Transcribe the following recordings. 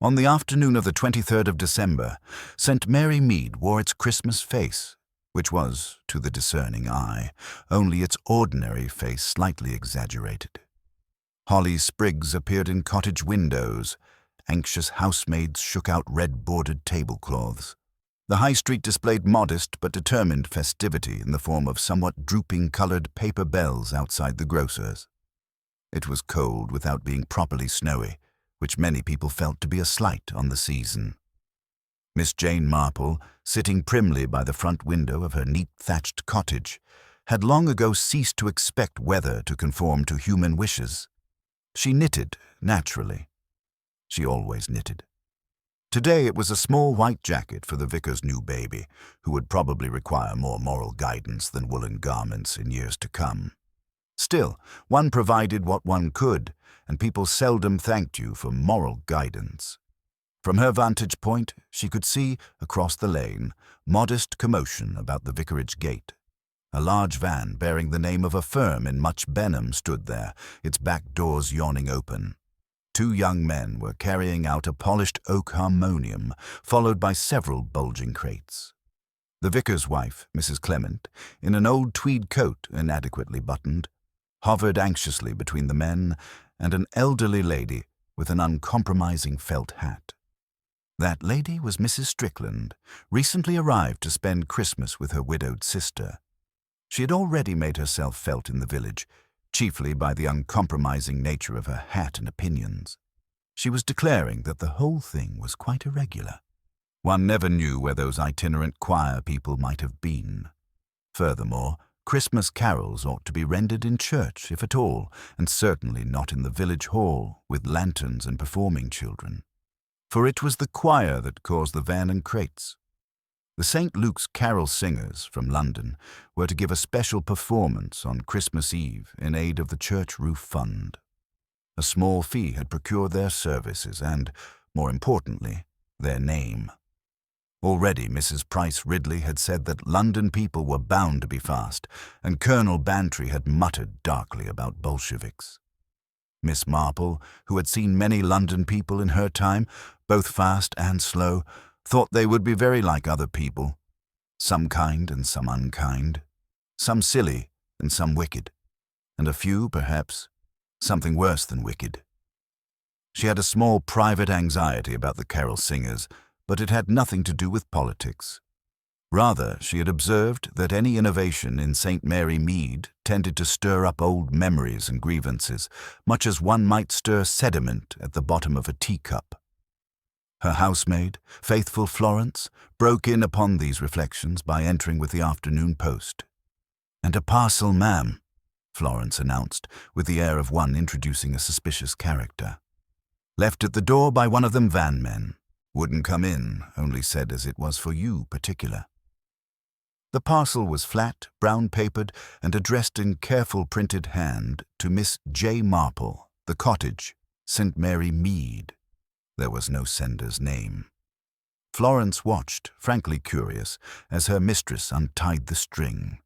On the afternoon of the 23rd of December, St. Mary Mead wore its Christmas face, which was, to the discerning eye, only its ordinary face slightly exaggerated. Holly sprigs appeared in cottage windows. Anxious housemaids shook out red-bordered tablecloths. The high street displayed modest but determined festivity in the form of somewhat drooping-coloured paper bells outside the grocer's. It was cold without being properly snowy, which many people felt to be a slight on the season. Miss Jane Marple, sitting primly by the front window of her neat thatched cottage, had long ago ceased to expect weather to conform to human wishes. She knitted, naturally. She always knitted. Today it was a small white jacket for the vicar's new baby, who would probably require more moral guidance than woolen garments in years to come. Still, one provided what one could, and people seldom thanked you for moral guidance. From her vantage point, she could see, across the lane, modest commotion about the vicarage gate. A large van bearing the name of a firm in much Benham stood there, its back doors yawning open. 2 young men were carrying out a polished oak harmonium, followed by several bulging crates. The vicar's wife, Mrs. Clement, in an old tweed coat inadequately buttoned, hovered anxiously between the men and an elderly lady with an uncompromising felt hat. That lady was Mrs. Strickland, recently arrived to spend Christmas with her widowed sister. She had already made herself felt in the village, chiefly by the uncompromising nature of her hat and opinions. She was declaring that the whole thing was quite irregular. One never knew where those itinerant choir people might have been. Furthermore, Christmas carols ought to be rendered in church, if at all, and certainly not in the village hall, with lanterns and performing children. For it was the choir that caused the van and crates. The St. Luke's carol singers from London were to give a special performance on Christmas Eve in aid of the church roof fund. A small fee had procured their services and, more importantly, their name. Already Mrs. Price Ridley had said that London people were bound to be fast, and Colonel Bantry had muttered darkly about Bolsheviks. Miss Marple, who had seen many London people in her time, both fast and slow, thought they would be very like other people, some kind and some unkind, some silly and some wicked, and a few, perhaps, something worse than wicked. She had a small private anxiety about the carol singers, but it had nothing to do with politics. Rather, she had observed that any innovation in St. Mary Mead tended to stir up old memories and grievances, much as one might stir sediment at the bottom of a teacup. Her housemaid, faithful Florence, broke in upon these reflections by entering with the afternoon post. "And a parcel, ma'am," Florence announced, with the air of one introducing a suspicious character. "Left at the door by one of them van men. Wouldn't come in, only said as it was for you particular." The parcel was flat, brown-papered, and addressed in careful printed hand to Miss J. Marple, The Cottage, St. Mary Mead. There was no sender's name. Florence watched, frankly curious, as her mistress untied the string.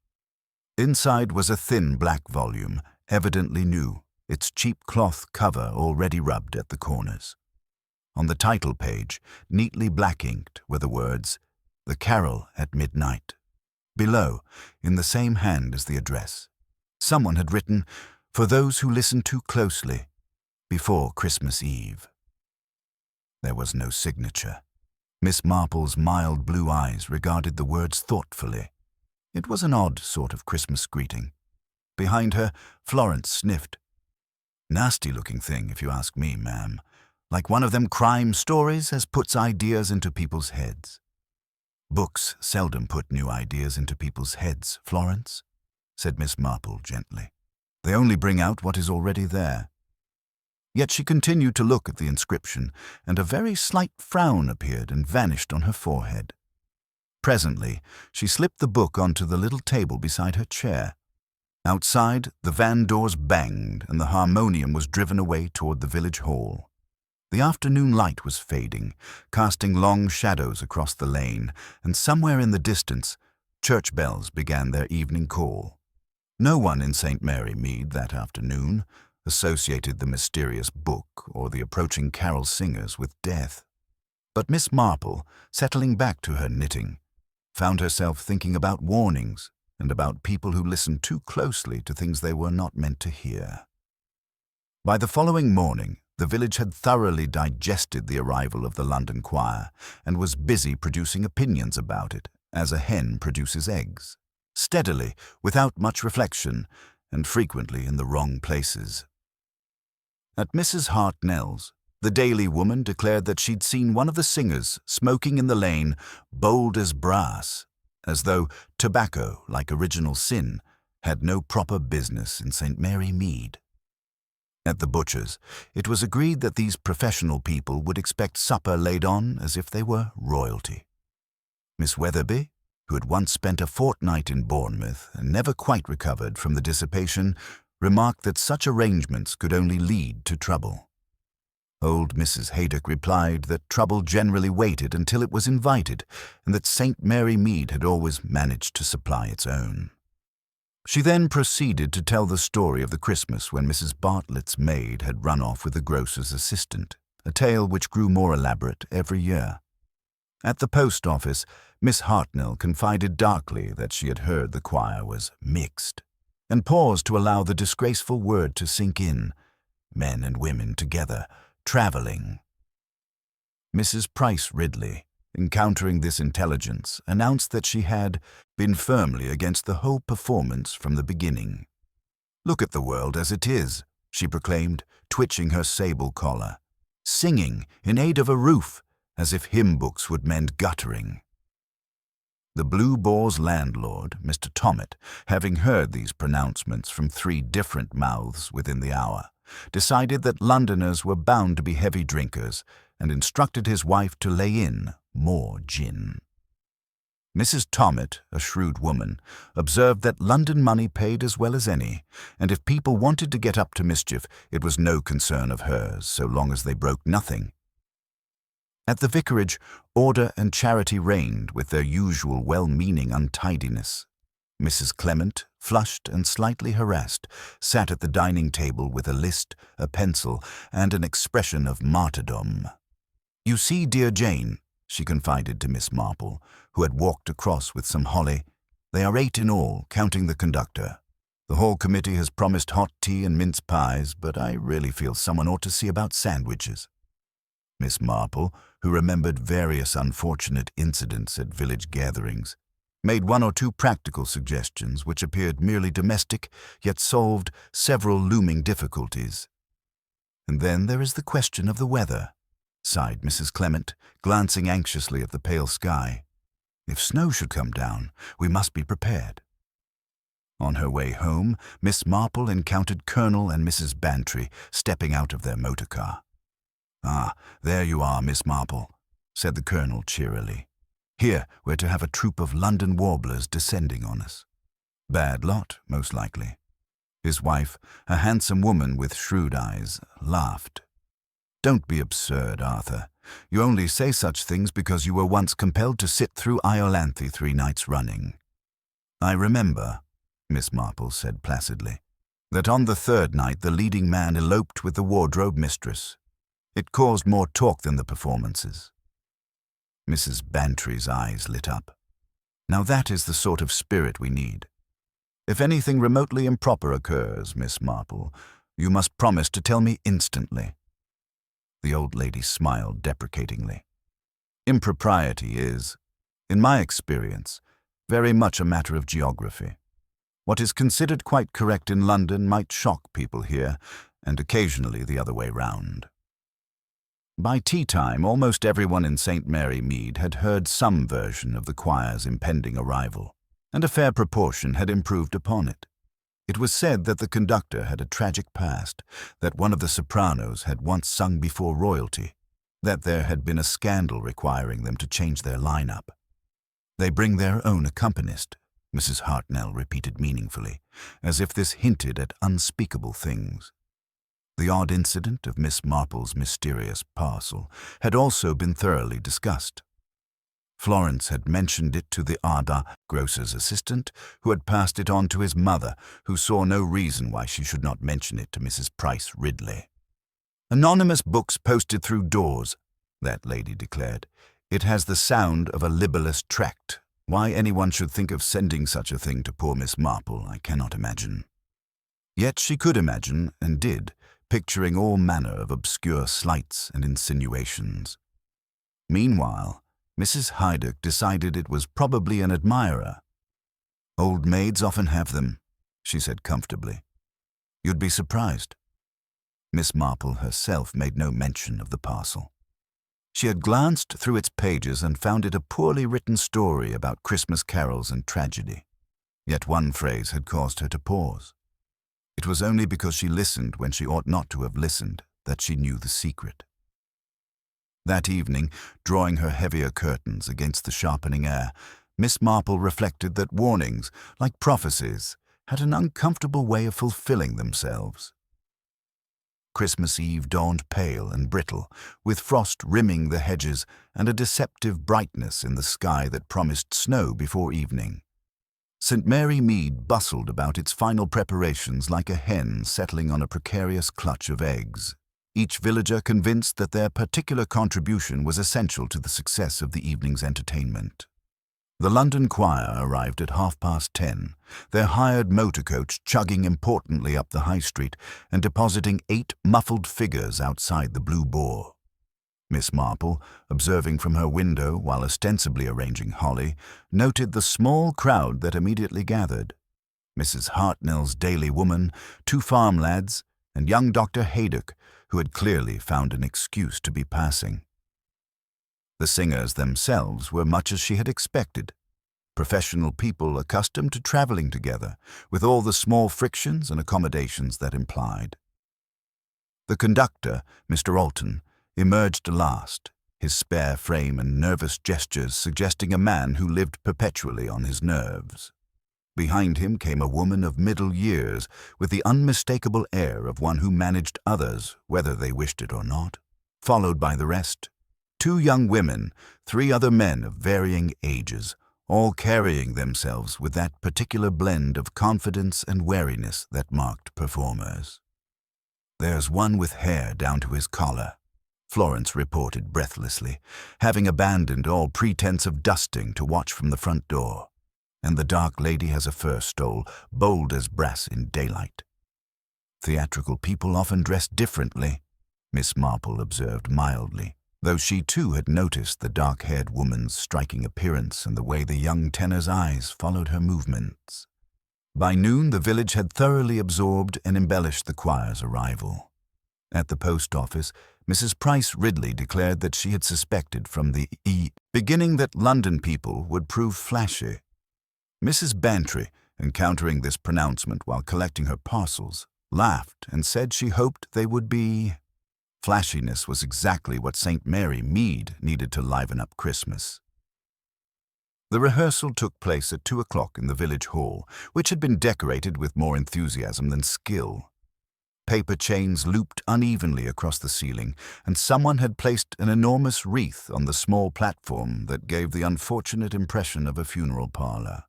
Inside was a thin black volume, evidently new, its cheap cloth cover already rubbed at the corners. On the title page, neatly black-inked, were the words, "The Carol at Midnight." Below, in the same hand as the address, someone had written, "For those who listen too closely, before Christmas Eve." There was no signature. Miss Marple's mild blue eyes regarded the words thoughtfully. It was an odd sort of Christmas greeting. Behind her, Florence sniffed. "Nasty-looking thing, if you ask me, ma'am. Like one of them crime stories as puts ideas into people's heads." "Books seldom put new ideas into people's heads, Florence," said Miss Marple gently. "They only bring out what is already there." Yet she continued to look at the inscription, and a very slight frown appeared and vanished on her forehead. Presently, she slipped the book onto the little table beside her chair. Outside, the van doors banged, and the harmonium was driven away toward the village hall. The afternoon light was fading, casting long shadows across the lane, and somewhere in the distance, church bells began their evening call. No one in St. Mary Mead that afternoon, associated the mysterious book or the approaching carol singers with death. But Miss Marple, settling back to her knitting, found herself thinking about warnings and about people who listened too closely to things they were not meant to hear. By the following morning, the village had thoroughly digested the arrival of the London choir and was busy producing opinions about it, as a hen produces eggs, steadily, without much reflection, and frequently in the wrong places. At Mrs. Hartnell's, the Daily Woman declared that she'd seen one of the singers smoking in the lane, bold as brass, as though tobacco, like original sin, had no proper business in St. Mary Mead. At the butcher's, it was agreed that these professional people would expect supper laid on as if they were royalty. Miss Weatherby, who had once spent a fortnight in Bournemouth and never quite recovered from the dissipation, remarked that such arrangements could only lead to trouble. Old Mrs. Haydock replied that trouble generally waited until it was invited, and that St. Mary Mead had always managed to supply its own. She then proceeded to tell the story of the Christmas when Mrs. Bartlett's maid had run off with the grocer's assistant, a tale which grew more elaborate every year. At the post office, Miss Hartnell confided darkly that she had heard the choir was mixed, and paused to allow the disgraceful word to sink in. Men and women together, traveling. Mrs. Price Ridley, encountering this intelligence, announced that she had been firmly against the whole performance from the beginning. "Look at the world as it is," she proclaimed, twitching her sable collar. "Singing in aid of a roof, as if hymn books would mend guttering." The Blue Boar's landlord, Mr. Tommet, having heard these pronouncements from 3 different mouths within the hour, decided that Londoners were bound to be heavy drinkers, and instructed his wife to lay in more gin. Mrs. Tommet, a shrewd woman, observed that London money paid as well as any, and if people wanted to get up to mischief, it was no concern of hers, so long as they broke nothing. At the vicarage, order and charity reigned with their usual well-meaning untidiness. Mrs. Clement, flushed and slightly harassed, sat at the dining table with a list, a pencil, and an expression of martyrdom. "You see, dear Jane," she confided to Miss Marple, who had walked across with some holly, "they are 8 in all, counting the conductor. The whole committee has promised hot tea and mince pies, but I really feel someone ought to see about sandwiches." Miss Marple, who remembered various unfortunate incidents at village gatherings, made 1 or 2 practical suggestions which appeared merely domestic, yet solved several looming difficulties. "And then there is the question of the weather," sighed Mrs. Clement, glancing anxiously at the pale sky. "If snow should come down, we must be prepared." On her way home, Miss Marple encountered Colonel and Mrs. Bantry stepping out of their motor car. "Ah, there you are, Miss Marple," said the Colonel cheerily. "Here we're to have a troop of London warblers descending on us. Bad lot, most likely." His wife, a handsome woman with shrewd eyes, laughed. "Don't be absurd, Arthur. You only say such things because you were once compelled to sit through Iolanthe 3 nights running." "I remember," Miss Marple said placidly, "that on the 3rd night the leading man eloped with the wardrobe mistress. It caused more talk than the performances." Mrs. Bantry's eyes lit up. "Now that is the sort of spirit we need. If anything remotely improper occurs, Miss Marple, you must promise to tell me instantly." The old lady smiled deprecatingly. "Impropriety is, in my experience, very much a matter of geography. What is considered quite correct in London might shock people here, and occasionally the other way round." By tea-time, almost everyone in St. Mary Mead had heard some version of the choir's impending arrival, and a fair proportion had improved upon it. It was said that the conductor had a tragic past, that one of the sopranos had once sung before royalty, that there had been a scandal requiring them to change their line-up. "They bring their own accompanist," Mrs. Hartnell repeated meaningfully, as if this hinted at unspeakable things. The odd incident of Miss Marple's mysterious parcel had also been thoroughly discussed. Florence had mentioned it to the Ada grocer's assistant, who had passed it on to his mother, who saw no reason why she should not mention it to Mrs. Price Ridley. "Anonymous books posted through doors," that lady declared. "It has the sound of a libellous tract. Why anyone should think of sending such a thing to poor Miss Marple, I cannot imagine." Yet she could imagine, and did, picturing all manner of obscure slights and insinuations. Meanwhile, Mrs. Haydock decided it was probably an admirer. "Old maids often have them," she said comfortably. "You'd be surprised." Miss Marple herself made no mention of the parcel. She had glanced through its pages and found it a poorly written story about Christmas carols and tragedy. Yet one phrase had caused her to pause. It was only because she listened when she ought not to have listened that she knew the secret. That evening, drawing her heavier curtains against the sharpening air, Miss Marple reflected that warnings, like prophecies, had an uncomfortable way of fulfilling themselves. Christmas Eve dawned pale and brittle, with frost rimming the hedges and a deceptive brightness in the sky that promised snow before evening. St. Mary Mead bustled about its final preparations like a hen settling on a precarious clutch of eggs, each villager convinced that their particular contribution was essential to the success of the evening's entertainment. The London choir arrived at 10:30, their hired motor coach chugging importantly up the high street and depositing 8 muffled figures outside the Blue Boar. Miss Marple, observing from her window while ostensibly arranging holly, noted the small crowd that immediately gathered. Mrs. Hartnell's daily woman, 2 farm lads, and young Dr. Haydock, who had clearly found an excuse to be passing. The singers themselves were much as she had expected. Professional people accustomed to traveling together, with all the small frictions and accommodations that implied. The conductor, Mr. Alton, emerged last, his spare frame and nervous gestures suggesting a man who lived perpetually on his nerves. Behind him came a woman of middle years, with the unmistakable air of one who managed others, whether they wished it or not, followed by the rest. 2 young women, 3 other men of varying ages, all carrying themselves with that particular blend of confidence and wariness that marked performers. "There's one with hair down to his collar," Florence reported breathlessly, having abandoned all pretense of dusting to watch from the front door. "And the dark lady has a fur stole, bold as brass in daylight." "Theatrical people often dress differently," Miss Marple observed mildly, though she too had noticed the dark-haired woman's striking appearance and the way the young tenor's eyes followed her movements. By noon the village had thoroughly absorbed and embellished the choir's arrival. At the post office, Mrs. Price Ridley declared that she had suspected from the beginning that London people would prove flashy. Mrs. Bantry, encountering this pronouncement while collecting her parcels, laughed and said she hoped they would be. Flashiness was exactly what St. Mary Mead needed to liven up Christmas. The rehearsal took place at 2:00 in the village hall, which had been decorated with more enthusiasm than skill. Paper chains looped unevenly across the ceiling, and someone had placed an enormous wreath on the small platform that gave the unfortunate impression of a funeral parlor.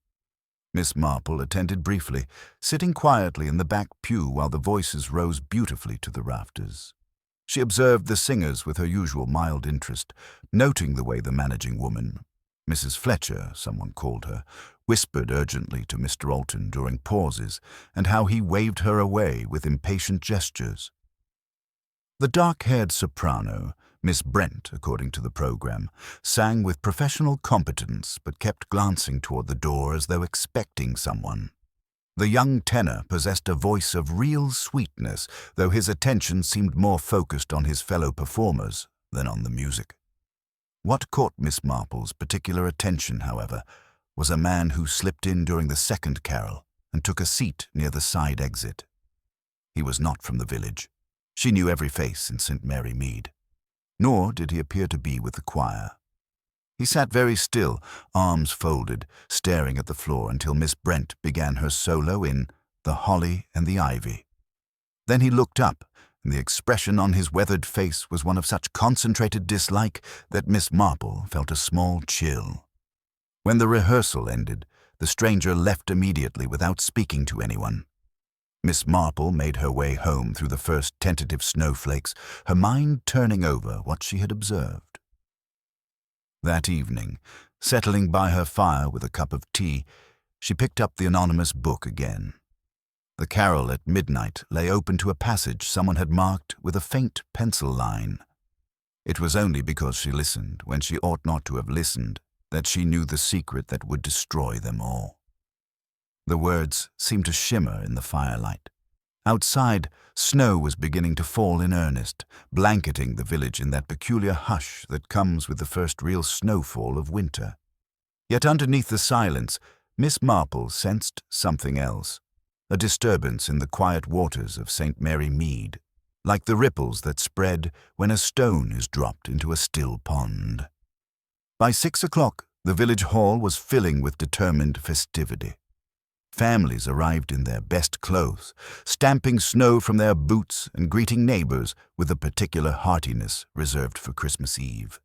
Miss Marple attended briefly, sitting quietly in the back pew while the voices rose beautifully to the rafters. She observed the singers with her usual mild interest, noting the way the managing woman, Mrs. Fletcher, someone called her, whispered urgently to Mr. Alton during pauses, and how he waved her away with impatient gestures. The dark-haired soprano, Miss Brent, according to the program, sang with professional competence but kept glancing toward the door as though expecting someone. The young tenor possessed a voice of real sweetness, though his attention seemed more focused on his fellow performers than on the music. What caught Miss Marple's particular attention, however, was a man who slipped in during the second carol and took a seat near the side exit. He was not from the village. She knew every face in St. Mary Mead. Nor did he appear to be with the choir. He sat very still, arms folded, staring at the floor until Miss Brent began her solo in "The Holly and the Ivy." Then he looked up, and the expression on his weathered face was one of such concentrated dislike that Miss Marple felt a small chill. When the rehearsal ended, the stranger left immediately without speaking to anyone. Miss Marple made her way home through the first tentative snowflakes, her mind turning over what she had observed. That evening, settling by her fire with a cup of tea, she picked up the anonymous book again. The carol at midnight lay open to a passage someone had marked with a faint pencil line. It was only because she listened when she ought not to have listened that she knew the secret that would destroy them all. The words seemed to shimmer in the firelight. Outside, snow was beginning to fall in earnest, blanketing the village in that peculiar hush that comes with the first real snowfall of winter. Yet underneath the silence, Miss Marple sensed something else, a disturbance in the quiet waters of St. Mary Mead, like the ripples that spread when a stone is dropped into a still pond. By 6 o'clock, the village hall was filling with determined festivity. Families arrived in their best clothes, stamping snow from their boots and greeting neighbors with a particular heartiness reserved for Christmas Eve.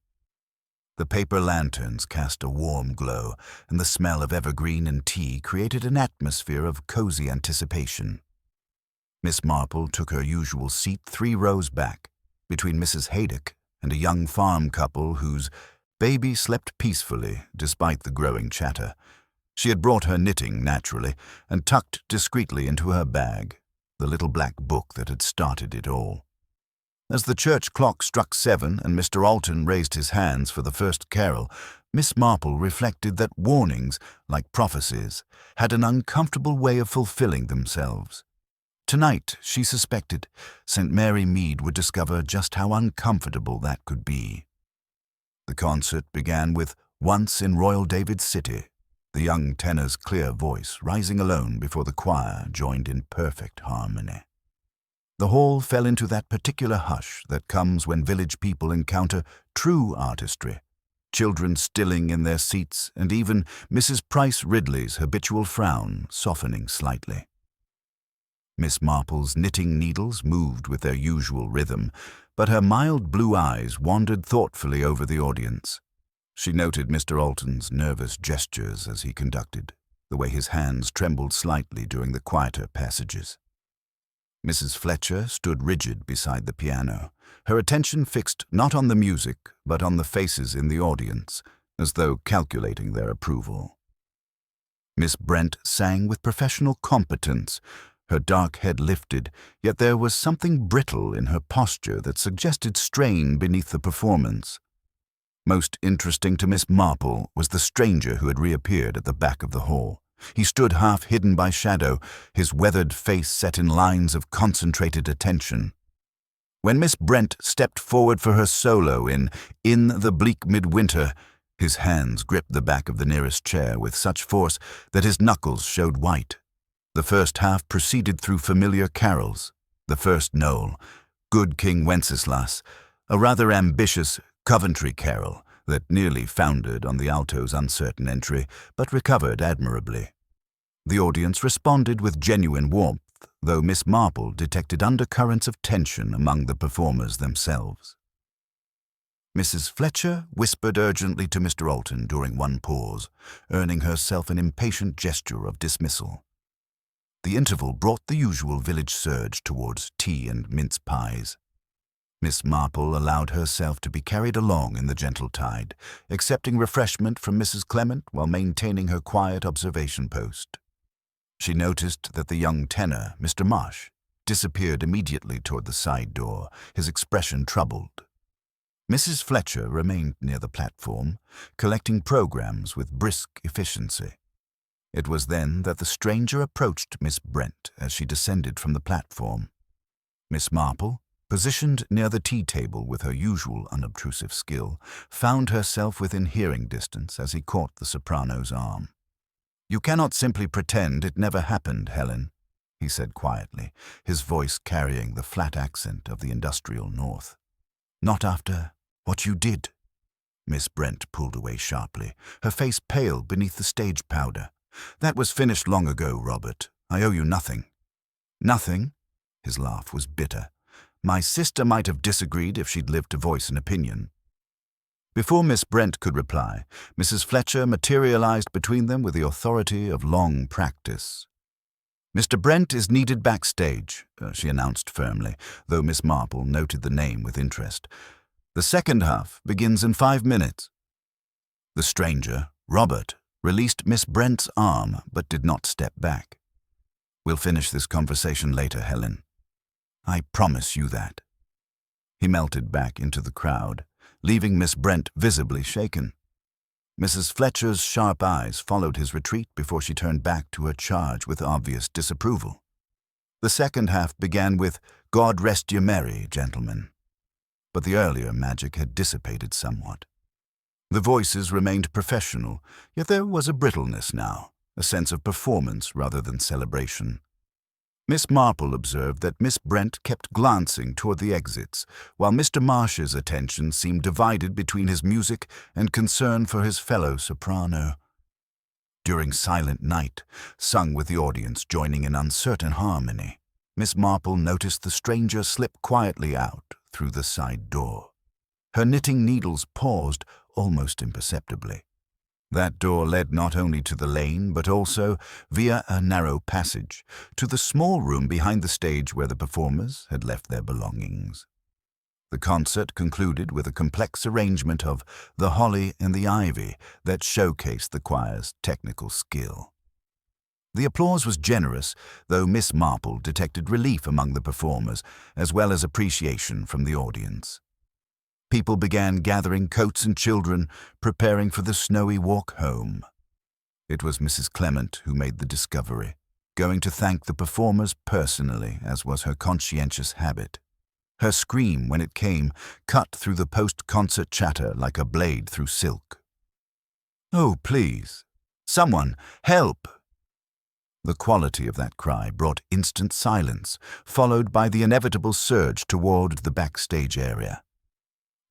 The paper lanterns cast a warm glow, and the smell of evergreen and tea created an atmosphere of cozy anticipation. Miss Marple took her usual seat 3 rows back, between Mrs. Haydock and a young farm couple whose baby slept peacefully despite the growing chatter. She had brought her knitting, naturally, and tucked discreetly into her bag the little black book that had started it all. As the church clock struck 7 and Mr. Alton raised his hands for the first carol, Miss Marple reflected that warnings, like prophecies, had an uncomfortable way of fulfilling themselves. Tonight, she suspected, St. Mary Mead would discover just how uncomfortable that could be. The concert began with "Once in Royal David's City," the young tenor's clear voice rising alone before the choir joined in perfect harmony. The hall fell into that particular hush that comes when village people encounter true artistry, children stilling in their seats and even Mrs. Price Ridley's habitual frown softening slightly. Miss Marple's knitting needles moved with their usual rhythm, but her mild blue eyes wandered thoughtfully over the audience. She noted Mr. Alton's nervous gestures as he conducted, the way his hands trembled slightly during the quieter passages. Mrs. Fletcher stood rigid beside the piano, her attention fixed not on the music but on the faces in the audience, as though calculating their approval. Miss Brent sang with professional competence, her dark head lifted, yet there was something brittle in her posture that suggested strain beneath the performance. Most interesting to Miss Marple was the stranger who had reappeared at the back of the hall. He stood half hidden by shadow, his weathered face set in lines of concentrated attention. When Miss Brent stepped forward for her solo in the Bleak Midwinter, his hands gripped the back of the nearest chair with such force that his knuckles showed white. The first half proceeded through familiar carols. The first Noel, Good King Wenceslas, a rather ambitious Coventry carol that nearly foundered on the alto's uncertain entry, but recovered admirably. The audience responded with genuine warmth, though Miss Marple detected undercurrents of tension among the performers themselves. Mrs. Fletcher whispered urgently to Mr. Alton during one pause, earning herself an impatient gesture of dismissal. The interval brought the usual village surge towards tea and mince pies. Miss Marple allowed herself to be carried along in the gentle tide, accepting refreshment from Mrs. Clement while maintaining her quiet observation post. She noticed that the young tenor, Mr. Marsh, disappeared immediately toward the side door, his expression troubled. Mrs. Fletcher remained near the platform, collecting programs with brisk efficiency. It was then that the stranger approached Miss Brent as she descended from the platform. Miss Marple, positioned near the tea table with her usual unobtrusive skill, found herself within hearing distance as he caught the soprano's arm. "You cannot simply pretend it never happened, Helen," he said quietly, his voice carrying the flat accent of the industrial North. "Not after what you did." Miss Brent pulled away sharply, her face pale beneath the stage powder. "That was finished long ago, Robert. I owe you nothing." "Nothing?" His laugh was bitter. "My sister might have disagreed if she'd lived to voice an opinion." Before Miss Brent could reply, Mrs. Fletcher materialized between them with the authority of long practice. "Mr. Brent is needed backstage," she announced firmly, though Miss Marple noted the name with interest. "The second half begins in 5 minutes." The stranger, Robert, released Miss Brent's arm but did not step back. "We'll finish this conversation later, Helen. I promise you that." He melted back into the crowd, leaving Miss Brent visibly shaken. Mrs. Fletcher's sharp eyes followed his retreat before she turned back to her charge with obvious disapproval. The second half began with "God rest ye merry, gentlemen," but the earlier magic had dissipated somewhat. The voices remained professional, yet there was a brittleness now, a sense of performance rather than celebration. Miss Marple observed that Miss Brent kept glancing toward the exits, while Mr. Marsh's attention seemed divided between his music and concern for his fellow soprano. During Silent Night, sung with the audience joining in uncertain harmony, Miss Marple noticed the stranger slip quietly out through the side door. Her knitting needles paused almost imperceptibly. That door led not only to the lane, but also, via a narrow passage, to the small room behind the stage where the performers had left their belongings. The concert concluded with a complex arrangement of The Holly and the Ivy that showcased the choir's technical skill. The applause was generous, though Miss Marple detected relief among the performers, as well as appreciation from the audience. People began gathering coats and children, preparing for the snowy walk home. It was Mrs. Clement who made the discovery, going to thank the performers personally, as was her conscientious habit. Her scream, when it came, cut through the post-concert chatter like a blade through silk. "Oh, please! Someone, help!" The quality of that cry brought instant silence, followed by the inevitable surge toward the backstage area.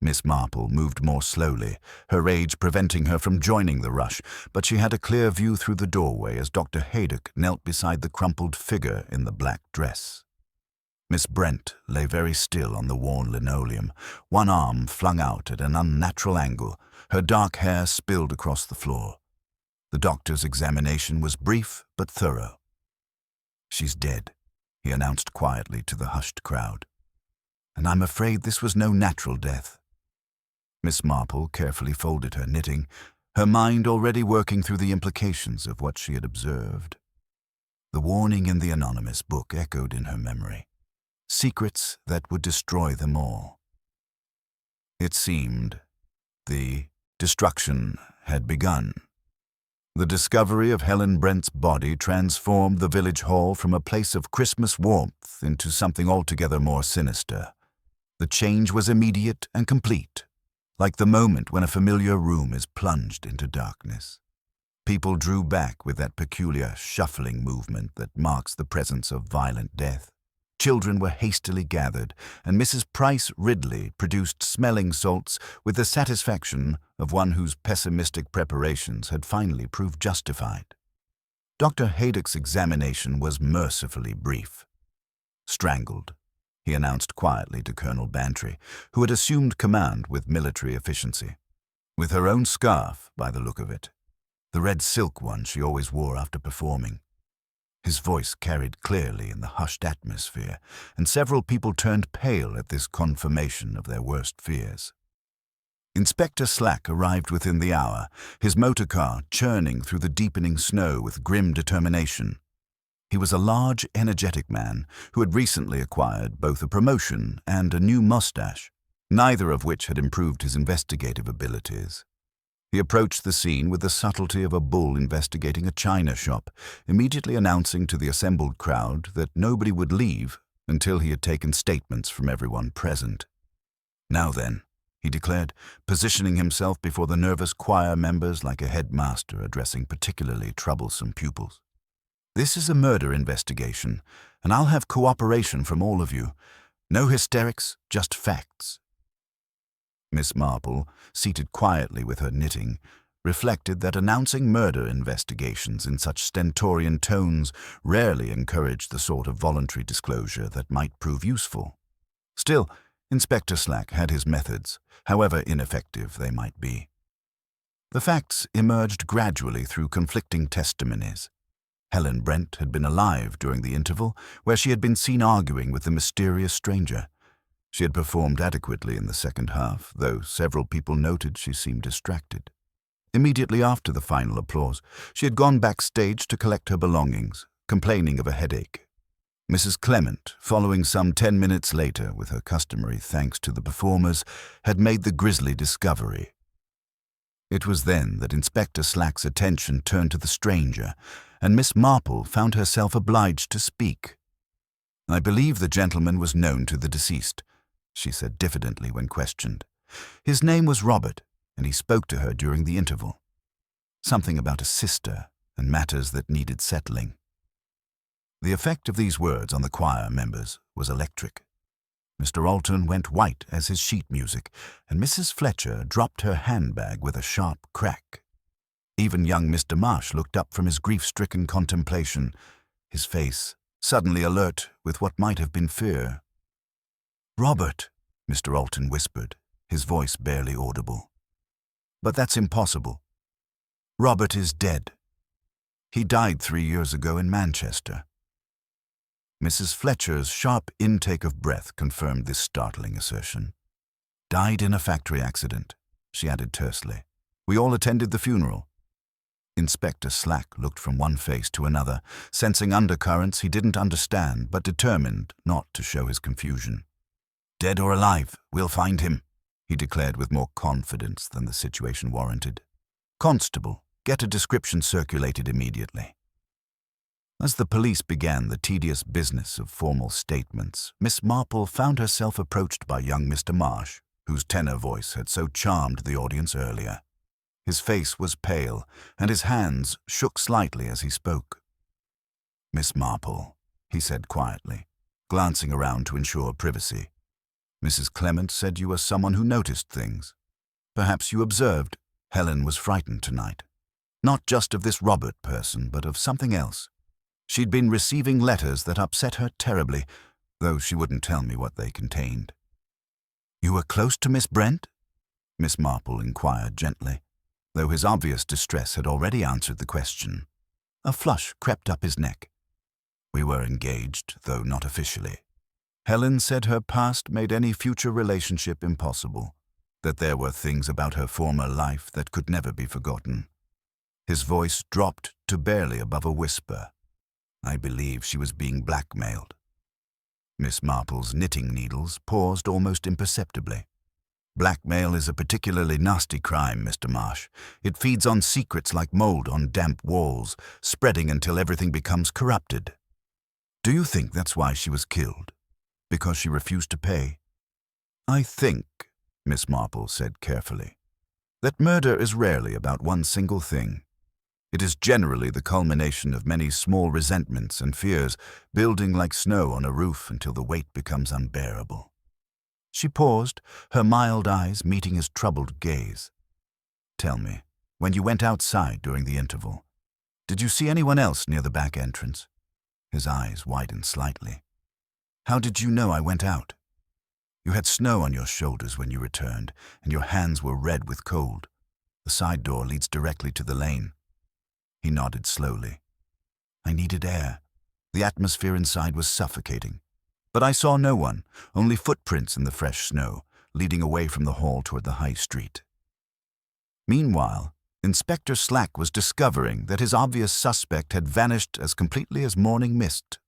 Miss Marple moved more slowly, her rage preventing her from joining the rush, but she had a clear view through the doorway as Dr. Haydock knelt beside the crumpled figure in the black dress. Miss Brent lay very still on the worn linoleum, one arm flung out at an unnatural angle, her dark hair spilled across the floor. The doctor's examination was brief but thorough. "She's dead," he announced quietly to the hushed crowd. "And I'm afraid this was no natural death." Miss Marple carefully folded her knitting, her mind already working through the implications of what she had observed. The warning in the anonymous book echoed in her memory. Secrets that would destroy them all. It seemed the destruction had begun. The discovery of Helen Brent's body transformed the village hall from a place of Christmas warmth into something altogether more sinister. The change was immediate and complete, like the moment when a familiar room is plunged into darkness. People drew back with that peculiar shuffling movement that marks the presence of violent death. Children were hastily gathered, and Mrs. Price Ridley produced smelling salts with the satisfaction of one whose pessimistic preparations had finally proved justified. Dr. Haydock's examination was mercifully brief. "Strangled," he announced quietly to Colonel Bantry, who had assumed command with military efficiency. "With her own scarf, by the look of it. The red silk one she always wore after performing." His voice carried clearly in the hushed atmosphere, and several people turned pale at this confirmation of their worst fears. Inspector Slack arrived within the hour, his motor car churning through the deepening snow with grim determination. He was a large, energetic man who had recently acquired both a promotion and a new mustache, neither of which had improved his investigative abilities. He approached the scene with the subtlety of a bull investigating a china shop, immediately announcing to the assembled crowd that nobody would leave until he had taken statements from everyone present. "Now then," he declared, positioning himself before the nervous choir members like a headmaster addressing particularly troublesome pupils. "This is a murder investigation, and I'll have cooperation from all of you. No hysterics, just facts." Miss Marple, seated quietly with her knitting, reflected that announcing murder investigations in such stentorian tones rarely encouraged the sort of voluntary disclosure that might prove useful. Still, Inspector Slack had his methods, however ineffective they might be. The facts emerged gradually through conflicting testimonies. Helen Brent had been alive during the interval where she had been seen arguing with the mysterious stranger. She had performed adequately in the second half, though several people noted she seemed distracted. Immediately after the final applause, she had gone backstage to collect her belongings, complaining of a headache. Mrs. Clement, following some 10 minutes later with her customary thanks to the performers, had made the grisly discovery. It was then that Inspector Slack's attention turned to the stranger, and Miss Marple found herself obliged to speak. "I believe the gentleman was known to the deceased," she said diffidently when questioned. "His name was Robert, and he spoke to her during the interval. Something about a sister and matters that needed settling." The effect of these words on the choir members was electric. Mr. Alton went white as his sheet music, and Mrs. Fletcher dropped her handbag with a sharp crack. Even young Mr. Marsh looked up from his grief-stricken contemplation, his face suddenly alert with what might have been fear. "Robert," Mr. Alton whispered, his voice barely audible. "But that's impossible. Robert is dead. He died 3 years ago in Manchester." Mrs. Fletcher's sharp intake of breath confirmed this startling assertion. "Died in a factory accident," she added tersely. "We all attended the funeral." Inspector Slack looked from one face to another, sensing undercurrents he didn't understand but determined not to show his confusion. "Dead or alive, we'll find him," he declared with more confidence than the situation warranted. "Constable, get a description circulated immediately." As the police began the tedious business of formal statements, Miss Marple found herself approached by young Mr. Marsh, whose tenor voice had so charmed the audience earlier. His face was pale, and his hands shook slightly as he spoke. "Miss Marple," he said quietly, glancing around to ensure privacy. "Mrs. Clement said you were someone who noticed things. Perhaps you observed Helen was frightened tonight. Not just of this Robert person, but of something else. She'd been receiving letters that upset her terribly, though she wouldn't tell me what they contained." "You were close to Miss Brent?" Miss Marple inquired gently, though his obvious distress had already answered the question. A flush crept up his neck. "We were engaged, though not officially. Helen said her past made any future relationship impossible, that there were things about her former life that could never be forgotten." His voice dropped to barely above a whisper. "I believe she was being blackmailed." Miss Marple's knitting needles paused almost imperceptibly. "Blackmail is a particularly nasty crime, Mr. Marsh. It feeds on secrets like mold on damp walls, spreading until everything becomes corrupted. Do you think that's why she was killed? Because she refused to pay?" "I think," Miss Marple said carefully, "that murder is rarely about one single thing. It is generally the culmination of many small resentments and fears, building like snow on a roof until the weight becomes unbearable." She paused, her mild eyes meeting his troubled gaze. "Tell me, when you went outside during the interval, did you see anyone else near the back entrance?" His eyes widened slightly. "How did you know I went out? You had snow on your shoulders when you returned, and your hands were red with cold. The side door leads directly to the lane." He nodded slowly. "I needed air. The atmosphere inside was suffocating. But I saw no one, only footprints in the fresh snow, leading away from the hall toward the high street." Meanwhile, Inspector Slack was discovering that his obvious suspect had vanished as completely as morning mist.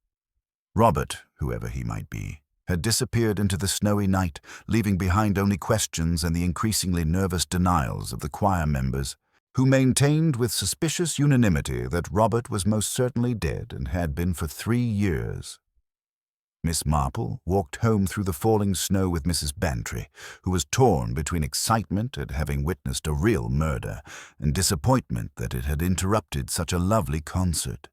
Robert, whoever he might be, had disappeared into the snowy night, leaving behind only questions and the increasingly nervous denials of the choir members, who maintained with suspicious unanimity that Robert was most certainly dead and had been for 3 years. Miss Marple walked home through the falling snow with Mrs. Bantry, who was torn between excitement at having witnessed a real murder and disappointment that it had interrupted such a lovely concert.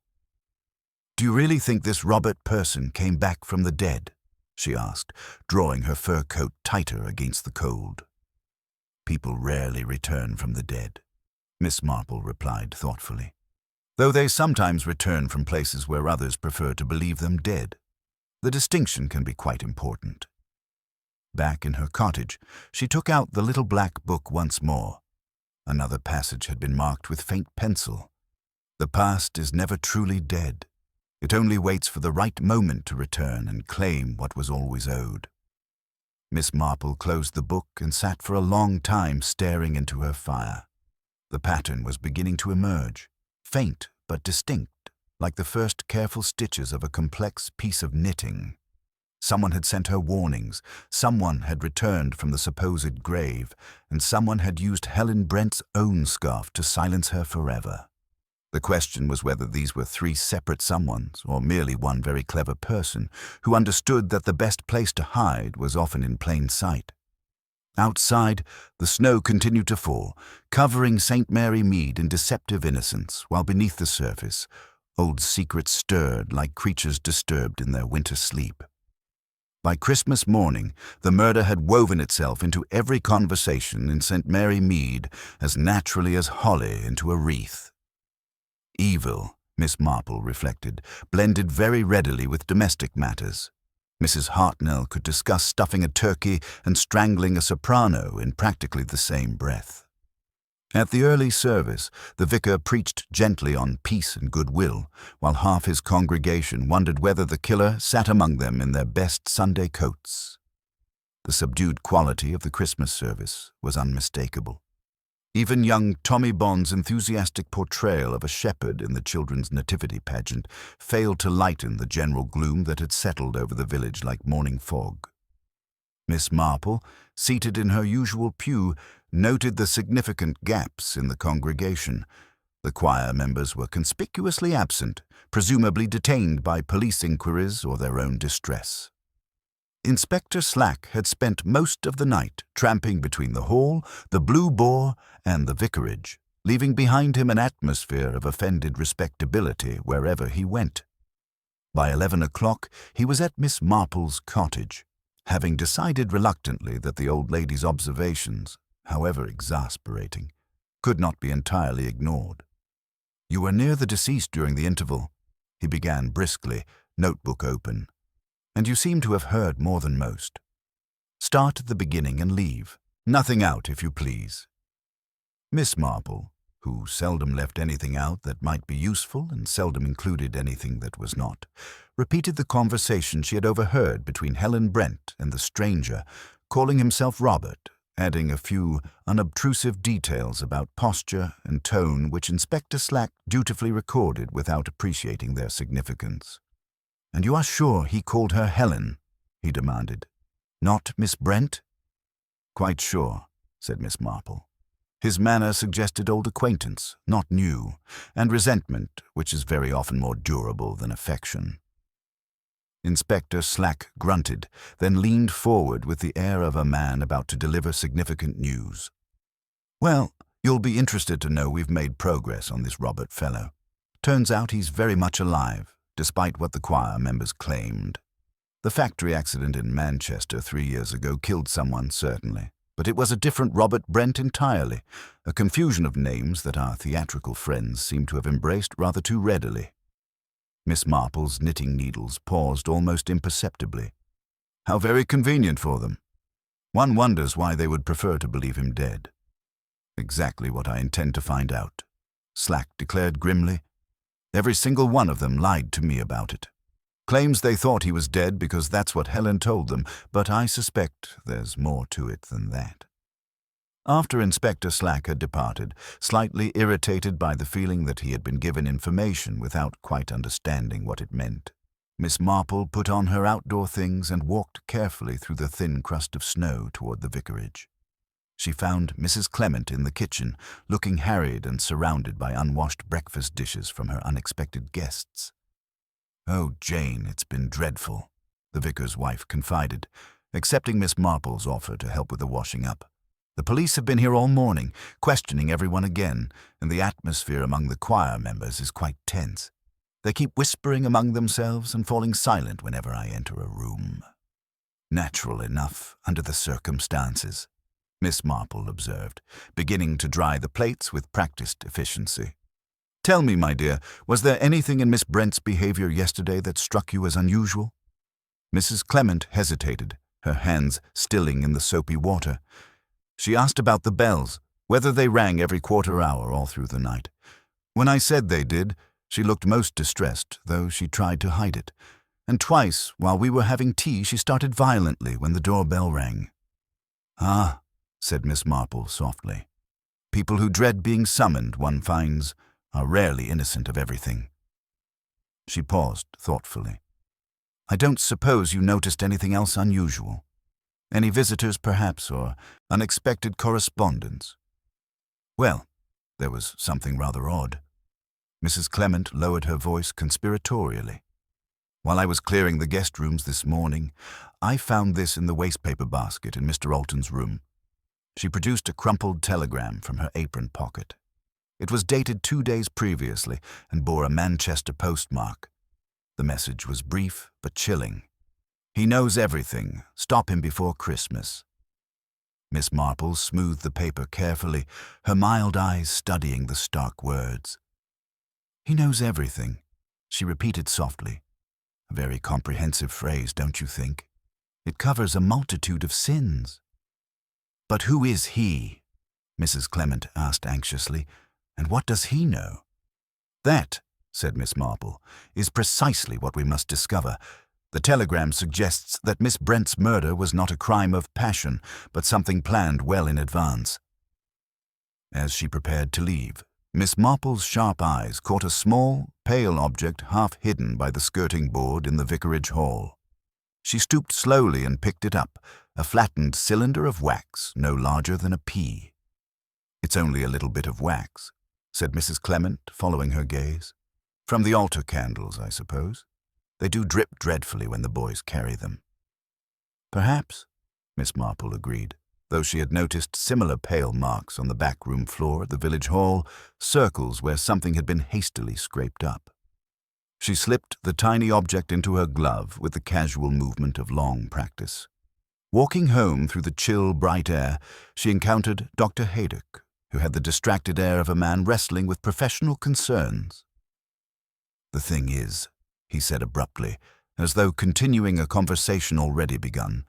"Do you really think this Robert person came back from the dead?" she asked, drawing her fur coat tighter against the cold. "People rarely return from the dead," Miss Marple replied thoughtfully, "though they sometimes return from places where others prefer to believe them dead. The distinction can be quite important." Back in her cottage, she took out the little black book once more. Another passage had been marked with faint pencil. The past is never truly dead. It only waits for the right moment to return and claim what was always owed. Miss Marple closed the book and sat for a long time staring into her fire. The pattern was beginning to emerge, faint but distinct, like the first careful stitches of a complex piece of knitting. Someone had sent her warnings, someone had returned from the supposed grave, and someone had used Helen Brent's own scarf to silence her forever. The question was whether these were three separate someones, or merely one very clever person who understood that the best place to hide was often in plain sight. Outside, the snow continued to fall, covering St. Mary Mead in deceptive innocence, while beneath the surface, old secrets stirred like creatures disturbed in their winter sleep. By Christmas morning, the murder had woven itself into every conversation in St. Mary Mead as naturally as holly into a wreath. Evil, Miss Marple reflected, blended very readily with domestic matters. Mrs. Hartnell could discuss stuffing a turkey and strangling a soprano in practically the same breath. At the early service, the vicar preached gently on peace and goodwill, while half his congregation wondered whether the killer sat among them in their best Sunday coats. The subdued quality of the Christmas service was unmistakable. Even young Tommy Bond's enthusiastic portrayal of a shepherd in the children's nativity pageant failed to lighten the general gloom that had settled over the village like morning fog. Miss Marple, seated in her usual pew, noted the significant gaps in the congregation. The choir members were conspicuously absent, presumably detained by police inquiries or their own distress. Inspector Slack had spent most of the night tramping between the hall, the Blue Boar, and the vicarage, leaving behind him an atmosphere of offended respectability wherever he went. By 11 o'clock, he was at Miss Marple's cottage, having decided reluctantly that the old lady's observations, however exasperating, could not be entirely ignored. "You were near the deceased during the interval," he began briskly, notebook open, "and you seem to have heard more than most. Start at the beginning and leave. Nothing out, if you please." Miss Marple, who seldom left anything out that might be useful and seldom included anything that was not, repeated the conversation she had overheard between Helen Brent and the stranger, calling himself Robert, adding a few unobtrusive details about posture and tone which Inspector Slack dutifully recorded without appreciating their significance. "And you are sure he called her Helen?" he demanded. "Not Miss Brent?" "Quite sure," said Miss Marple. His manner suggested old acquaintance, not new, and resentment, which is very often more durable than affection. Inspector Slack grunted, then leaned forward with the air of a man about to deliver significant news. "Well, you'll be interested to know we've made progress on this Robert fellow. Turns out he's very much alive, despite what the choir members claimed. The factory accident in Manchester 3 years ago killed someone, certainly, but it was a different Robert Brent entirely, a confusion of names that our theatrical friends seem to have embraced rather too readily." Miss Marple's knitting needles paused almost imperceptibly. "How very convenient for them. One wonders why they would prefer to believe him dead." "Exactly what I intend to find out," Slack declared grimly. "Every single one of them lied to me about it. Claims they thought he was dead because that's what Helen told them, but I suspect there's more to it than that." After Inspector Slack had departed, slightly irritated by the feeling that he had been given information without quite understanding what it meant, Miss Marple put on her outdoor things and walked carefully through the thin crust of snow toward the vicarage. She found Mrs. Clement in the kitchen, looking harried and surrounded by unwashed breakfast dishes from her unexpected guests. "Oh, Jane, it's been dreadful," the vicar's wife confided, accepting Miss Marple's offer to help with the washing up. "The police have been here all morning, questioning everyone again, and the atmosphere among the choir members is quite tense. They keep whispering among themselves and falling silent whenever I enter a room." "Natural enough, under the circumstances," Miss Marple observed, beginning to dry the plates with practiced efficiency. "Tell me, my dear, was there anything in Miss Brent's behavior yesterday that struck you as unusual?" Mrs. Clement hesitated, her hands stilling in the soapy water. She asked about the bells, whether they rang every quarter hour all through the night. When I said they did, she looked most distressed, though she tried to hide it. And twice, while we were having tea, she started violently when the doorbell rang. "Ah," said Miss Marple softly. "People who dread being summoned, one finds, are rarely innocent of everything." She paused thoughtfully. "I don't suppose you noticed anything else unusual? Any visitors, perhaps, or unexpected correspondence?" "Well, there was something rather odd." Mrs. Clement lowered her voice conspiratorially. "While I was clearing the guest rooms this morning, I found this in the wastepaper basket in Mr. Alton's room." She produced a crumpled telegram from her apron pocket. It was dated 2 days previously and bore a Manchester postmark. The message was brief but chilling. "He knows everything. Stop him before Christmas." Miss Marple smoothed the paper carefully, her mild eyes studying the stark words. "He knows everything," she repeated softly. "A very comprehensive phrase, don't you think? It covers a multitude of sins." "But who is he?" Mrs. Clement asked anxiously. "And what does he know?" "That," said Miss Marple, "is precisely what we must discover. The telegram suggests that Miss Brent's murder was not a crime of passion, but something planned well in advance." As she prepared to leave, Miss Marple's sharp eyes caught a small, pale object half hidden by the skirting board in the vicarage hall. She stooped slowly and picked it up, a flattened cylinder of wax no larger than a pea. "It's only a little bit of wax," said Mrs. Clement, following her gaze. "From the altar candles, I suppose. They do drip dreadfully when the boys carry them." "Perhaps," Miss Marple agreed, though she had noticed similar pale marks on the back room floor at the village hall, circles where something had been hastily scraped up. She slipped the tiny object into her glove with the casual movement of long practice. Walking home through the chill, bright air, she encountered Dr. Haydock, who had the distracted air of a man wrestling with professional concerns. "The thing is," he said abruptly, as though continuing a conversation already begun,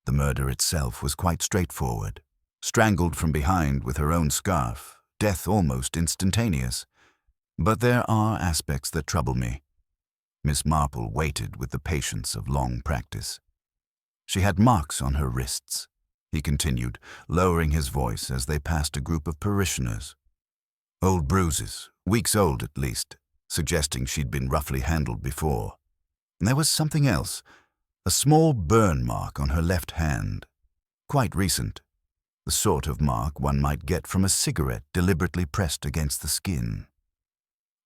"the murder itself was quite straightforward. Strangled from behind with her own scarf, death almost instantaneous. But there are aspects that trouble me." Miss Marple waited with the patience of long practice. "She had marks on her wrists," he continued, lowering his voice as they passed a group of parishioners. "Old bruises, weeks old at least, suggesting she'd been roughly handled before. And there was something else, a small burn mark on her left hand. Quite recent. The sort of mark one might get from a cigarette deliberately pressed against the skin."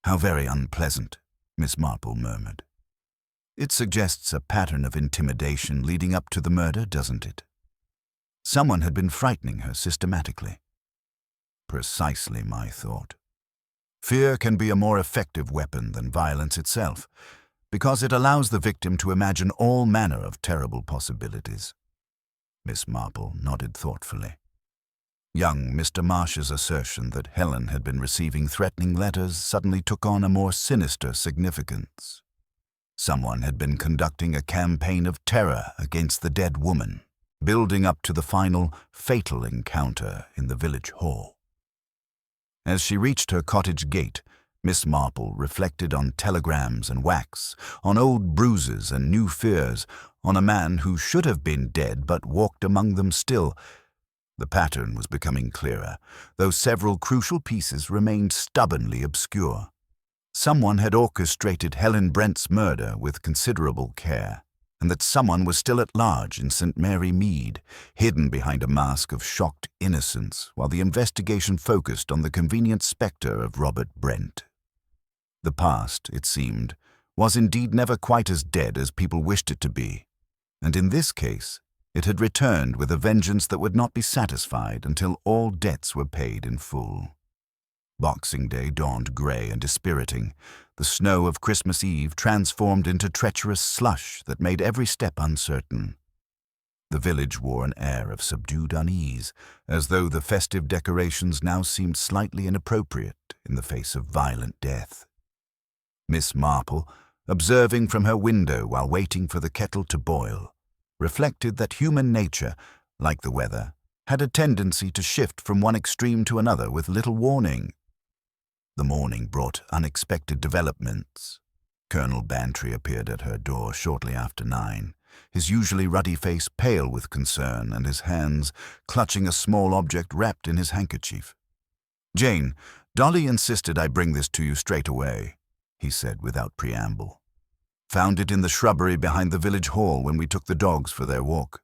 "How very unpleasant," Miss Marple murmured. "It suggests a pattern of intimidation leading up to the murder, doesn't it? Someone had been frightening her systematically." "Precisely my thought. Fear can be a more effective weapon than violence itself, because it allows the victim to imagine all manner of terrible possibilities." Miss Marple nodded thoughtfully. Young Mr. Marsh's assertion that Helen had been receiving threatening letters suddenly took on a more sinister significance. Someone had been conducting a campaign of terror against the dead woman, building up to the final, fatal encounter in the village hall. As she reached her cottage gate, Miss Marple reflected on telegrams and wax, on old bruises and new fears, on a man who should have been dead but walked among them still. The pattern was becoming clearer, though several crucial pieces remained stubbornly obscure. Someone had orchestrated Helen Brent's murder with considerable care, and that someone was still at large in St. Mary Mead, hidden behind a mask of shocked innocence while the investigation focused on the convenient spectre of Robert Brent. The past, it seemed, was indeed never quite as dead as people wished it to be, and in this case, it had returned with a vengeance that would not be satisfied until all debts were paid in full. Boxing Day dawned grey and dispiriting, the snow of Christmas Eve transformed into treacherous slush that made every step uncertain. The village wore an air of subdued unease, as though the festive decorations now seemed slightly inappropriate in the face of violent death. Miss Marple, observing from her window while waiting for the kettle to boil, reflected that human nature, like the weather, had a tendency to shift from one extreme to another with little warning. The morning brought unexpected developments. Colonel Bantry appeared at her door shortly after 9, his usually ruddy face pale with concern and his hands clutching a small object wrapped in his handkerchief. "Jane, Dolly insisted I bring this to you straight away," he said without preamble. "Found it in the shrubbery behind the village hall when we took the dogs for their walk.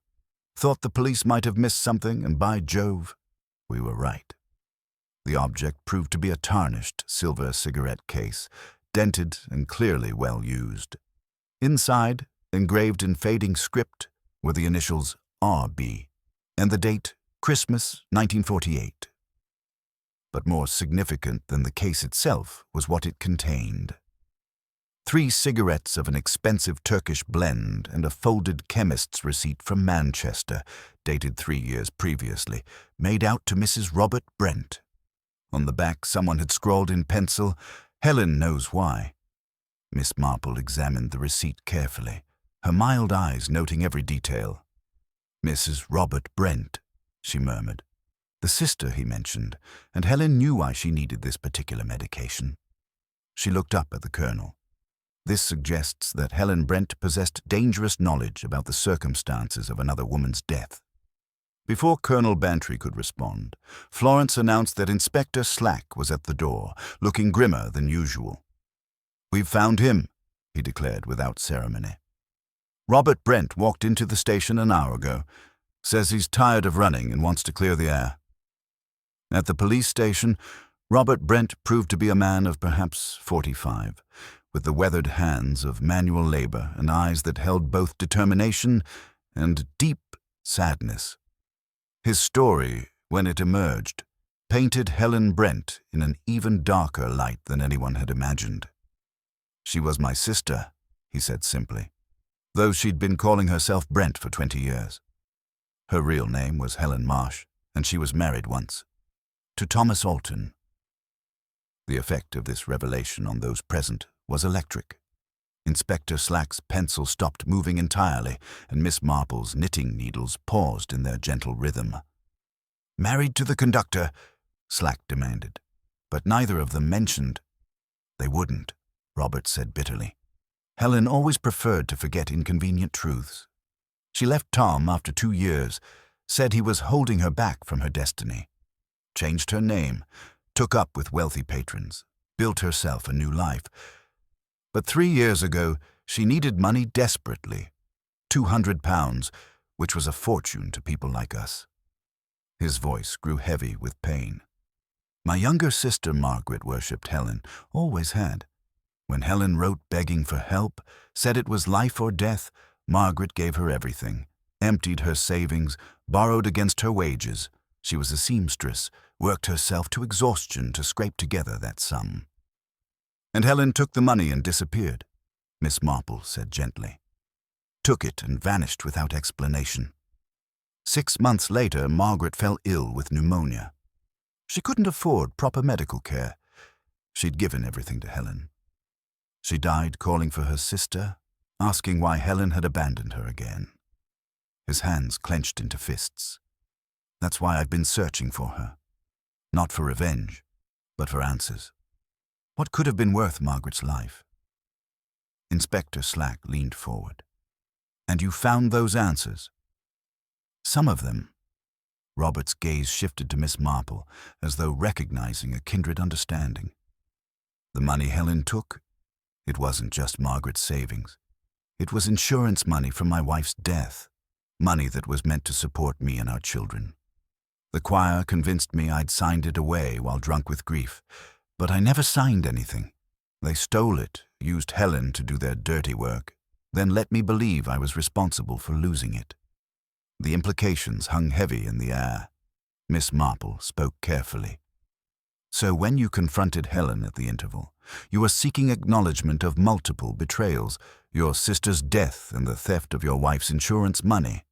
Thought the police might have missed something, and by Jove, we were right." The object proved to be a tarnished silver cigarette case, dented and clearly well used. Inside, engraved in fading script, were the initials R.B. and the date Christmas 1948. But more significant than the case itself was what it contained. 3 cigarettes of an expensive Turkish blend and a folded chemist's receipt from Manchester, dated 3 years previously, made out to Mrs. Robert Brent. On the back someone had scrawled in pencil, "Helen knows why." Miss Marple examined the receipt carefully, her mild eyes noting every detail. "Mrs. Robert Brent," she murmured. The sister he mentioned, and Helen knew why she needed this particular medication. She looked up at the colonel. This suggests that Helen Brent possessed dangerous knowledge about the circumstances of another woman's death. Before Colonel Bantry could respond, Florence announced that Inspector Slack was at the door, looking grimmer than usual. "We've found him," he declared without ceremony. "Robert Brent walked into the station an hour ago. Says he's tired of running and wants to clear the air." At the police station, Robert Brent proved to be a man of perhaps 45, with the weathered hands of manual labor and eyes that held both determination and deep sadness. His story, when it emerged, painted Helen Brent in an even darker light than anyone had imagined. "She was my sister," he said simply, though she'd been calling herself Brent for 20 years. Her real name was Helen Marsh, and she was married once, to Thomas Alton. The effect of this revelation on those present was electric. Inspector Slack's pencil stopped moving entirely, and Miss Marple's knitting needles paused in their gentle rhythm. "Married to the conductor?" Slack demanded, but neither of them mentioned. "They wouldn't," Robert said bitterly. "Helen always preferred to forget inconvenient truths. She left Tom after 2 years, said he was holding her back from her destiny. Changed her name, took up with wealthy patrons, built herself a new life. But 3 years ago, she needed money desperately. £200, which was a fortune to people like us." His voice grew heavy with pain. "My younger sister Margaret worshipped Helen, always had. When Helen wrote begging for help, said it was life or death, Margaret gave her everything, emptied her savings, borrowed against her wages. She was a seamstress, worked herself to exhaustion to scrape together that sum. And Helen took the money and disappeared," Miss Marple said gently. "Took it and vanished without explanation. 6 months later, Margaret fell ill with pneumonia. She couldn't afford proper medical care. She'd given everything to Helen. She died calling for her sister, asking why Helen had abandoned her again." His hands clenched into fists. "That's why I've been searching for her. Not for revenge, but for answers. What could have been worth Margaret's life?" Inspector Slack leaned forward. "And you found those answers?" "Some of them." Robert's gaze shifted to Miss Marple, as though recognizing a kindred understanding. "The money Helen took? It wasn't just Margaret's savings. It was insurance money from my wife's death, money that was meant to support me and our children. The choir convinced me I'd signed it away while drunk with grief, but I never signed anything. They stole it, used Helen to do their dirty work, then let me believe I was responsible for losing it." The implications hung heavy in the air. Miss Marple spoke carefully. "So when you confronted Helen at the interval, you were seeking acknowledgement of multiple betrayals, your sister's death and the theft of your wife's insurance money.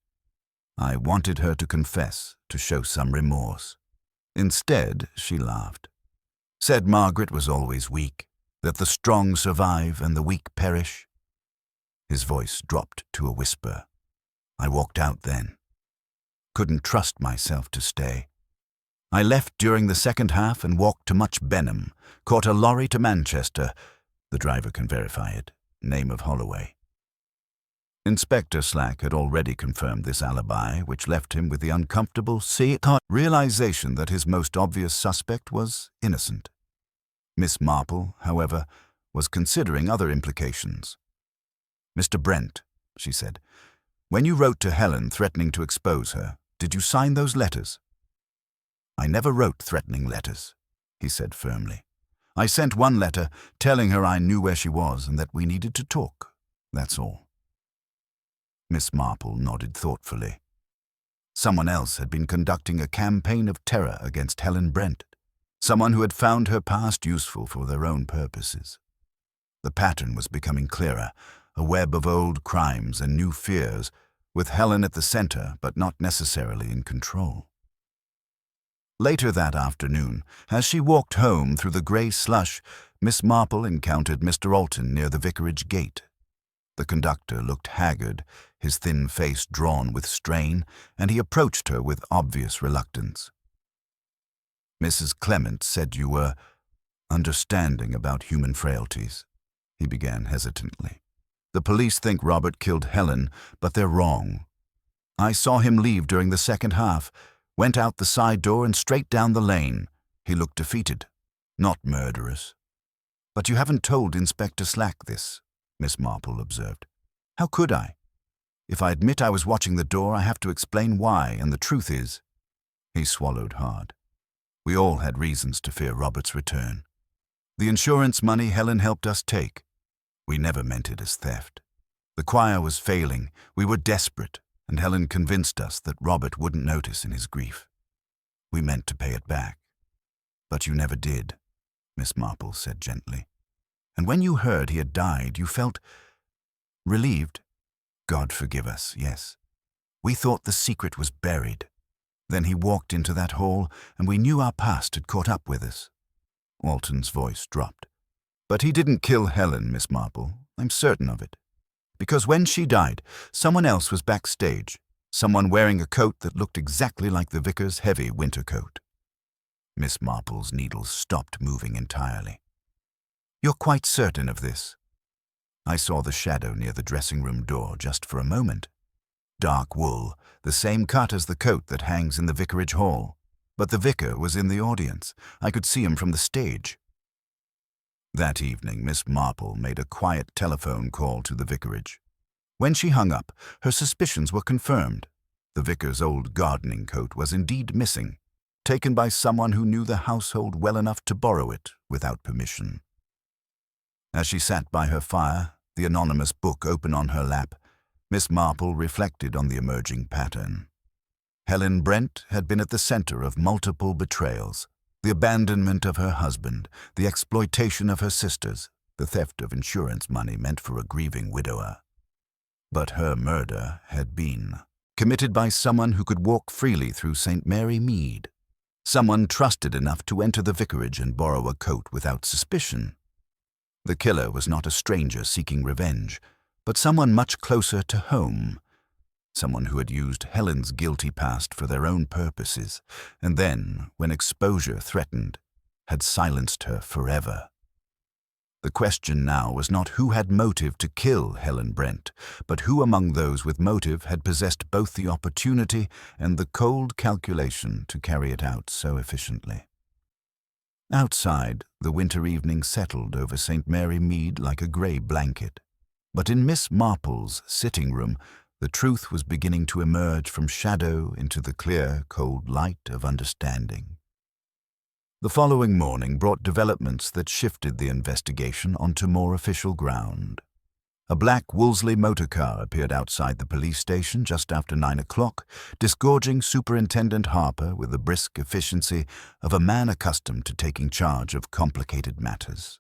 I wanted her to confess, to show some remorse. Instead, she laughed. Said Margaret was always weak, that the strong survive and the weak perish." His voice dropped to a whisper. I walked out then. Couldn't trust myself to stay. I left during the second half and walked to Much Benham, caught a lorry to Manchester. The driver can verify it. Name of Holloway. Inspector Slack had already confirmed this alibi, which left him with the uncomfortable realization that his most obvious suspect was innocent. Miss Marple, however, was considering other implications. "Mr. Brent," she said, "when you wrote to Helen threatening to expose her, did you sign those letters?" "I never wrote threatening letters," he said firmly. "I sent one letter telling her I knew where she was and that we needed to talk. That's all." Miss Marple nodded thoughtfully. Someone else had been conducting a campaign of terror against Helen Brent, someone who had found her past useful for their own purposes. The pattern was becoming clearer, a web of old crimes and new fears, with Helen at the center but not necessarily in control. Later that afternoon, as she walked home through the grey slush, Miss Marple encountered Mr. Alton near the vicarage gate. The conductor looked haggard, his thin face drawn with strain, and he approached her with obvious reluctance. "Mrs. Clement said you were understanding about human frailties," he began hesitantly. "The police think Robert killed Helen, but they're wrong. I saw him leave during the second half, went out the side door and straight down the lane. He looked defeated, not murderous." "But you haven't told Inspector Slack this," Miss Marple observed. "How could I? If I admit I was watching the door, I have to explain why, and the truth is—" He swallowed hard. "We all had reasons to fear Robert's return. The insurance money Helen helped us take. We never meant it as theft. The choir was failing, we were desperate, and Helen convinced us that Robert wouldn't notice in his grief. We meant to pay it back. But you never did," Miss Marple said gently. "And when you heard he had died, you felt relieved? God forgive us, yes. We thought the secret was buried. Then he walked into that hall, and we knew our past had caught up with us." Alton's voice dropped. "But he didn't kill Helen, Miss Marple. I'm certain of it. Because when she died, someone else was backstage, someone wearing a coat that looked exactly like the vicar's heavy winter coat." Miss Marple's needles stopped moving entirely. "You're quite certain of this?" "I saw the shadow near the dressing-room door just for a moment. Dark wool, the same cut as the coat that hangs in the vicarage hall. But the vicar was in the audience. I could see him from the stage." That evening, Miss Marple made a quiet telephone call to the vicarage. When she hung up, her suspicions were confirmed. The vicar's old gardening coat was indeed missing, taken by someone who knew the household well enough to borrow it without permission. As she sat by her fire, the anonymous book open on her lap, Miss Marple reflected on the emerging pattern. Helen Brent had been at the center of multiple betrayals: the abandonment of her husband, the exploitation of her sisters, the theft of insurance money meant for a grieving widower. But her murder had been committed by someone who could walk freely through St. Mary Mead, someone trusted enough to enter the vicarage and borrow a coat without suspicion. The killer was not a stranger seeking revenge, but someone much closer to home, someone who had used Helen's guilty past for their own purposes, and then, when exposure threatened, had silenced her forever. The question now was not who had motive to kill Helen Brent, but who among those with motive had possessed both the opportunity and the cold calculation to carry it out so efficiently. Outside, the winter evening settled over St. Mary Mead like a grey blanket. But in Miss Marple's sitting room, the truth was beginning to emerge from shadow into the clear, cold light of understanding. The following morning brought developments that shifted the investigation onto more official ground. A black Wolseley motor car appeared outside the police station just after 9 o'clock, disgorging Superintendent Harper with the brisk efficiency of a man accustomed to taking charge of complicated matters.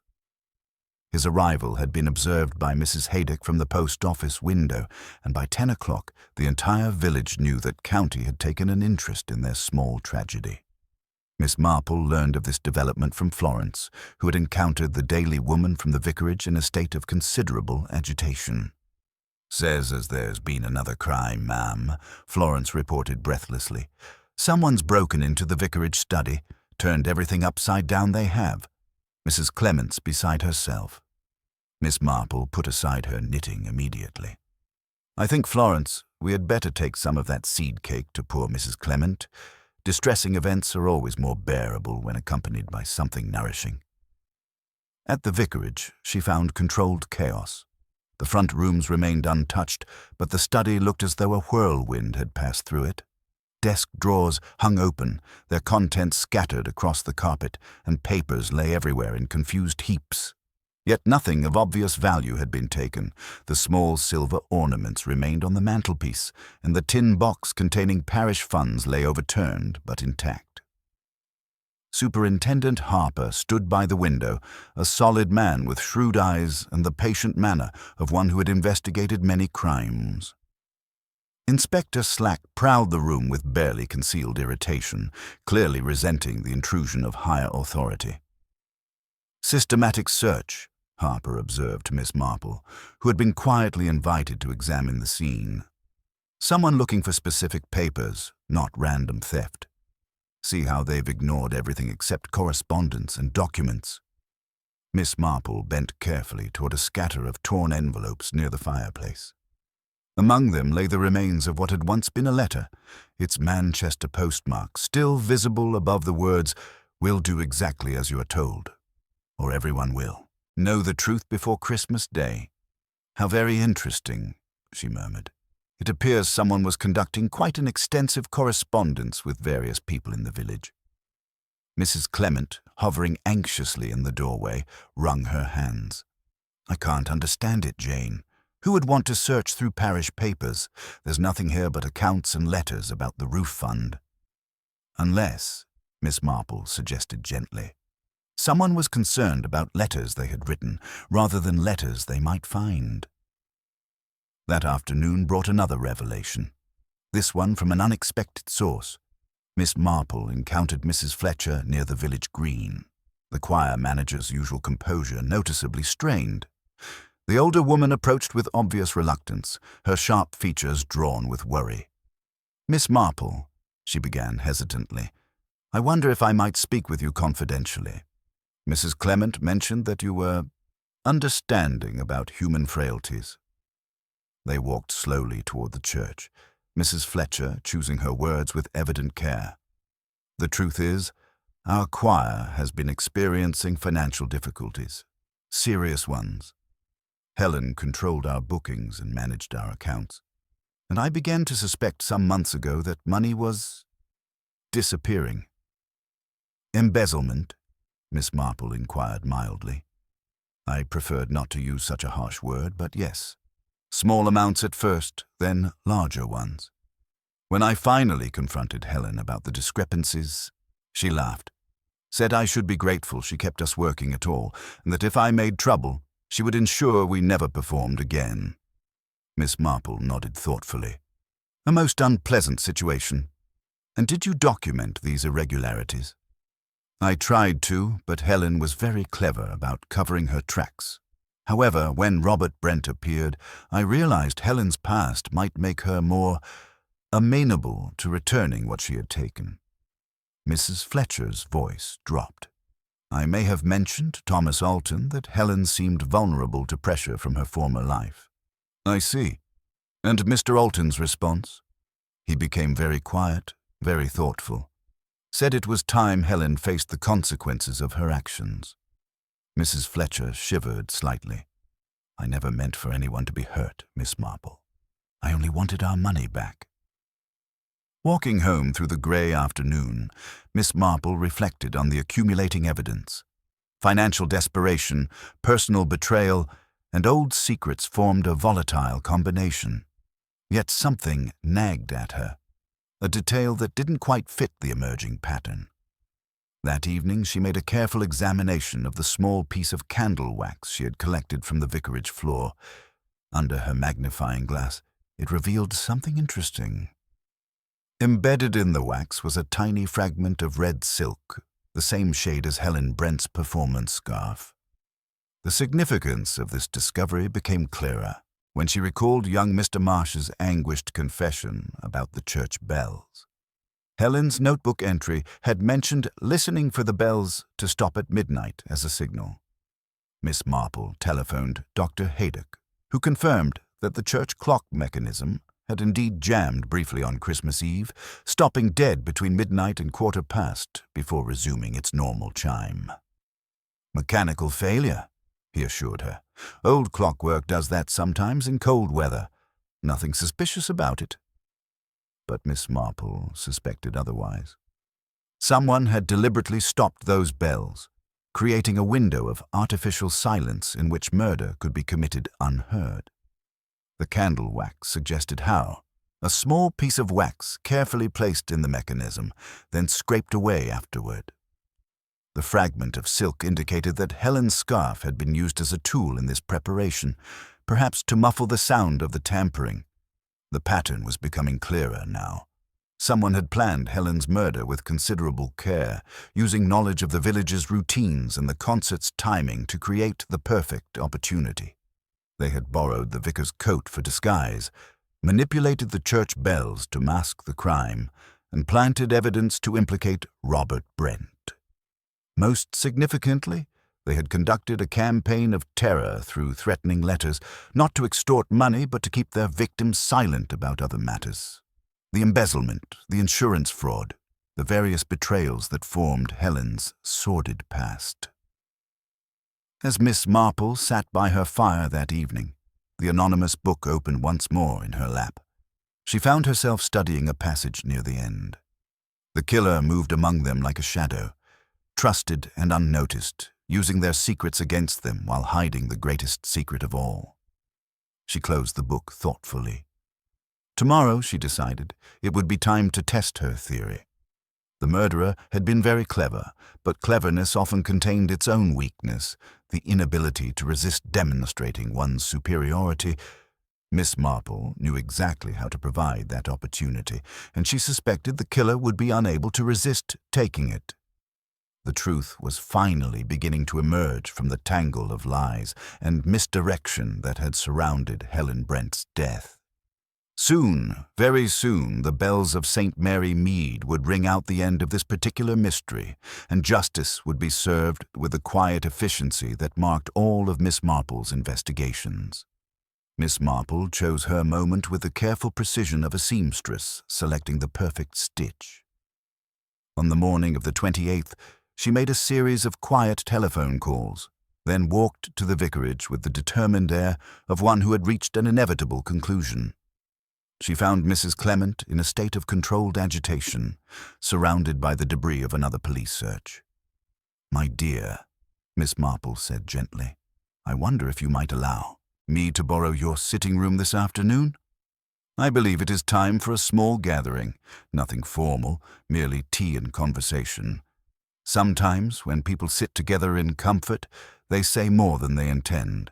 His arrival had been observed by Mrs. Haydock from the post office window, and by 10 o'clock the entire village knew that County had taken an interest in their small tragedy. Miss Marple learned of this development from Florence, who had encountered the daily woman from the vicarage in a state of considerable agitation. Says as there's been another crime, ma'am, Florence reported breathlessly. Someone's broken into the vicarage study, turned everything upside down they have. Mrs. Clement's beside herself. Miss Marple put aside her knitting immediately. I think, Florence, we had better take some of that seed cake to poor Mrs. Clement. Distressing events are always more bearable when accompanied by something nourishing. At the vicarage, she found controlled chaos. The front rooms remained untouched, but the study looked as though a whirlwind had passed through it. Desk drawers hung open, their contents scattered across the carpet, and papers lay everywhere in confused heaps. Yet nothing of obvious value had been taken. The small silver ornaments remained on the mantelpiece, and the tin box containing parish funds lay overturned but intact. Superintendent Harper stood by the window, a solid man with shrewd eyes and the patient manner of one who had investigated many crimes. Inspector Slack prowled the room with barely concealed irritation, clearly resenting the intrusion of higher authority. Systematic search, Harper observed to Miss Marple, who had been quietly invited to examine the scene. Someone looking for specific papers, not random theft. See how they've ignored everything except correspondence and documents. Miss Marple bent carefully toward a scatter of torn envelopes near the fireplace. Among them lay the remains of what had once been a letter, its Manchester postmark still visible above the words, "We'll do exactly as you are told," or "Everyone will. Know the truth before Christmas Day." "How very interesting," she murmured. "It appears someone was conducting quite an extensive correspondence with various people in the village." Mrs. Clement, hovering anxiously in the doorway, wrung her hands. "I can't understand it, Jane. Who would want to search through parish papers? There's nothing here but accounts and letters about the roof fund." "Unless," Miss Marple suggested gently, "someone was concerned about letters they had written, rather than letters they might find." That afternoon brought another revelation, this one from an unexpected source. Miss Marple encountered Mrs. Fletcher near the village green, the choir manager's usual composure noticeably strained. The older woman approached with obvious reluctance, her sharp features drawn with worry. "Miss Marple," she began hesitantly, "I wonder if I might speak with you confidentially. Mrs. Clement mentioned that you were understanding about human frailties." They walked slowly toward the church, Mrs. Fletcher choosing her words with evident care. "The truth is, our choir has been experiencing financial difficulties, serious ones. Helen controlled our bookings and managed our accounts, and I began to suspect some months ago that money was disappearing." "Embezzlement?" Miss Marple inquired mildly. I preferred not to use such a harsh word, but yes. Small amounts at first, then larger ones. When I finally confronted Helen about the discrepancies, she laughed, said I should be grateful she kept us working at all, and that if I made trouble, she would ensure we never performed again. Miss Marple nodded thoughtfully. "A most unpleasant situation. And did you document these irregularities?" "I tried to, but Helen was very clever about covering her tracks. However, when Robert Brent appeared, I realized Helen's past might make her more amenable to returning what she had taken." Mrs. Fletcher's voice dropped. "I may have mentioned, Thomas Alton, that Helen seemed vulnerable to pressure from her former life." "I see. And Mr. Alton's response?" "He became very quiet, very thoughtful. Said it was time Helen faced the consequences of her actions." Mrs. Fletcher shivered slightly. "I never meant for anyone to be hurt, Miss Marple. I only wanted our money back." Walking home through the grey afternoon, Miss Marple reflected on the accumulating evidence. Financial desperation, personal betrayal, and old secrets formed a volatile combination. Yet something nagged at her, a detail that didn't quite fit the emerging pattern. That evening she made a careful examination of the small piece of candle wax she had collected from the vicarage floor. Under her magnifying glass, it revealed something interesting. Embedded in the wax was a tiny fragment of red silk, the same shade as Helen Brent's performance scarf. The significance of this discovery became clearer when she recalled young Mr. Marsh's anguished confession about the church bells. Helen's notebook entry had mentioned listening for the bells to stop at midnight as a signal. Miss Marple telephoned Dr. Haydock, who confirmed that the church clock mechanism had indeed jammed briefly on Christmas Eve, stopping dead between midnight and 1:15 before resuming its normal chime. "Mechanical failure," he assured her. "Old clockwork does that sometimes in cold weather. Nothing suspicious about it." But Miss Marple suspected otherwise. Someone had deliberately stopped those bells, creating a window of artificial silence in which murder could be committed unheard. The candle wax suggested how. A small piece of wax carefully placed in the mechanism, then scraped away afterward. The fragment of silk indicated that Helen's scarf had been used as a tool in this preparation, perhaps to muffle the sound of the tampering. The pattern was becoming clearer now. Someone had planned Helen's murder with considerable care, using knowledge of the village's routines and the concert's timing to create the perfect opportunity. They had borrowed the vicar's coat for disguise, manipulated the church bells to mask the crime, and planted evidence to implicate Robert Brent. Most significantly, they had conducted a campaign of terror through threatening letters, not to extort money but to keep their victims silent about other matters. The embezzlement, the insurance fraud, the various betrayals that formed Helen's sordid past. As Miss Marple sat by her fire that evening, the anonymous book opened once more in her lap. She found herself studying a passage near the end. The killer moved among them like a shadow, trusted and unnoticed, using their secrets against them while hiding the greatest secret of all. She closed the book thoughtfully. Tomorrow, she decided, it would be time to test her theory. The murderer had been very clever, but cleverness often contained its own weakness, the inability to resist demonstrating one's superiority. Miss Marple knew exactly how to provide that opportunity, and she suspected the killer would be unable to resist taking it. The truth was finally beginning to emerge from the tangle of lies and misdirection that had surrounded Helen Brent's death. Soon, very soon, the bells of St. Mary Mead would ring out the end of this particular mystery, and justice would be served with the quiet efficiency that marked all of Miss Marple's investigations. Miss Marple chose her moment with the careful precision of a seamstress selecting the perfect stitch. On the morning of the 28th, she made a series of quiet telephone calls, then walked to the vicarage with the determined air of one who had reached an inevitable conclusion. She found Mrs. Clement in a state of controlled agitation, surrounded by the debris of another police search. "My dear," Miss Marple said gently, "I wonder if you might allow me to borrow your sitting room this afternoon? I believe it is time for a small gathering, nothing formal, merely tea and conversation. Sometimes, when people sit together in comfort, they say more than they intend."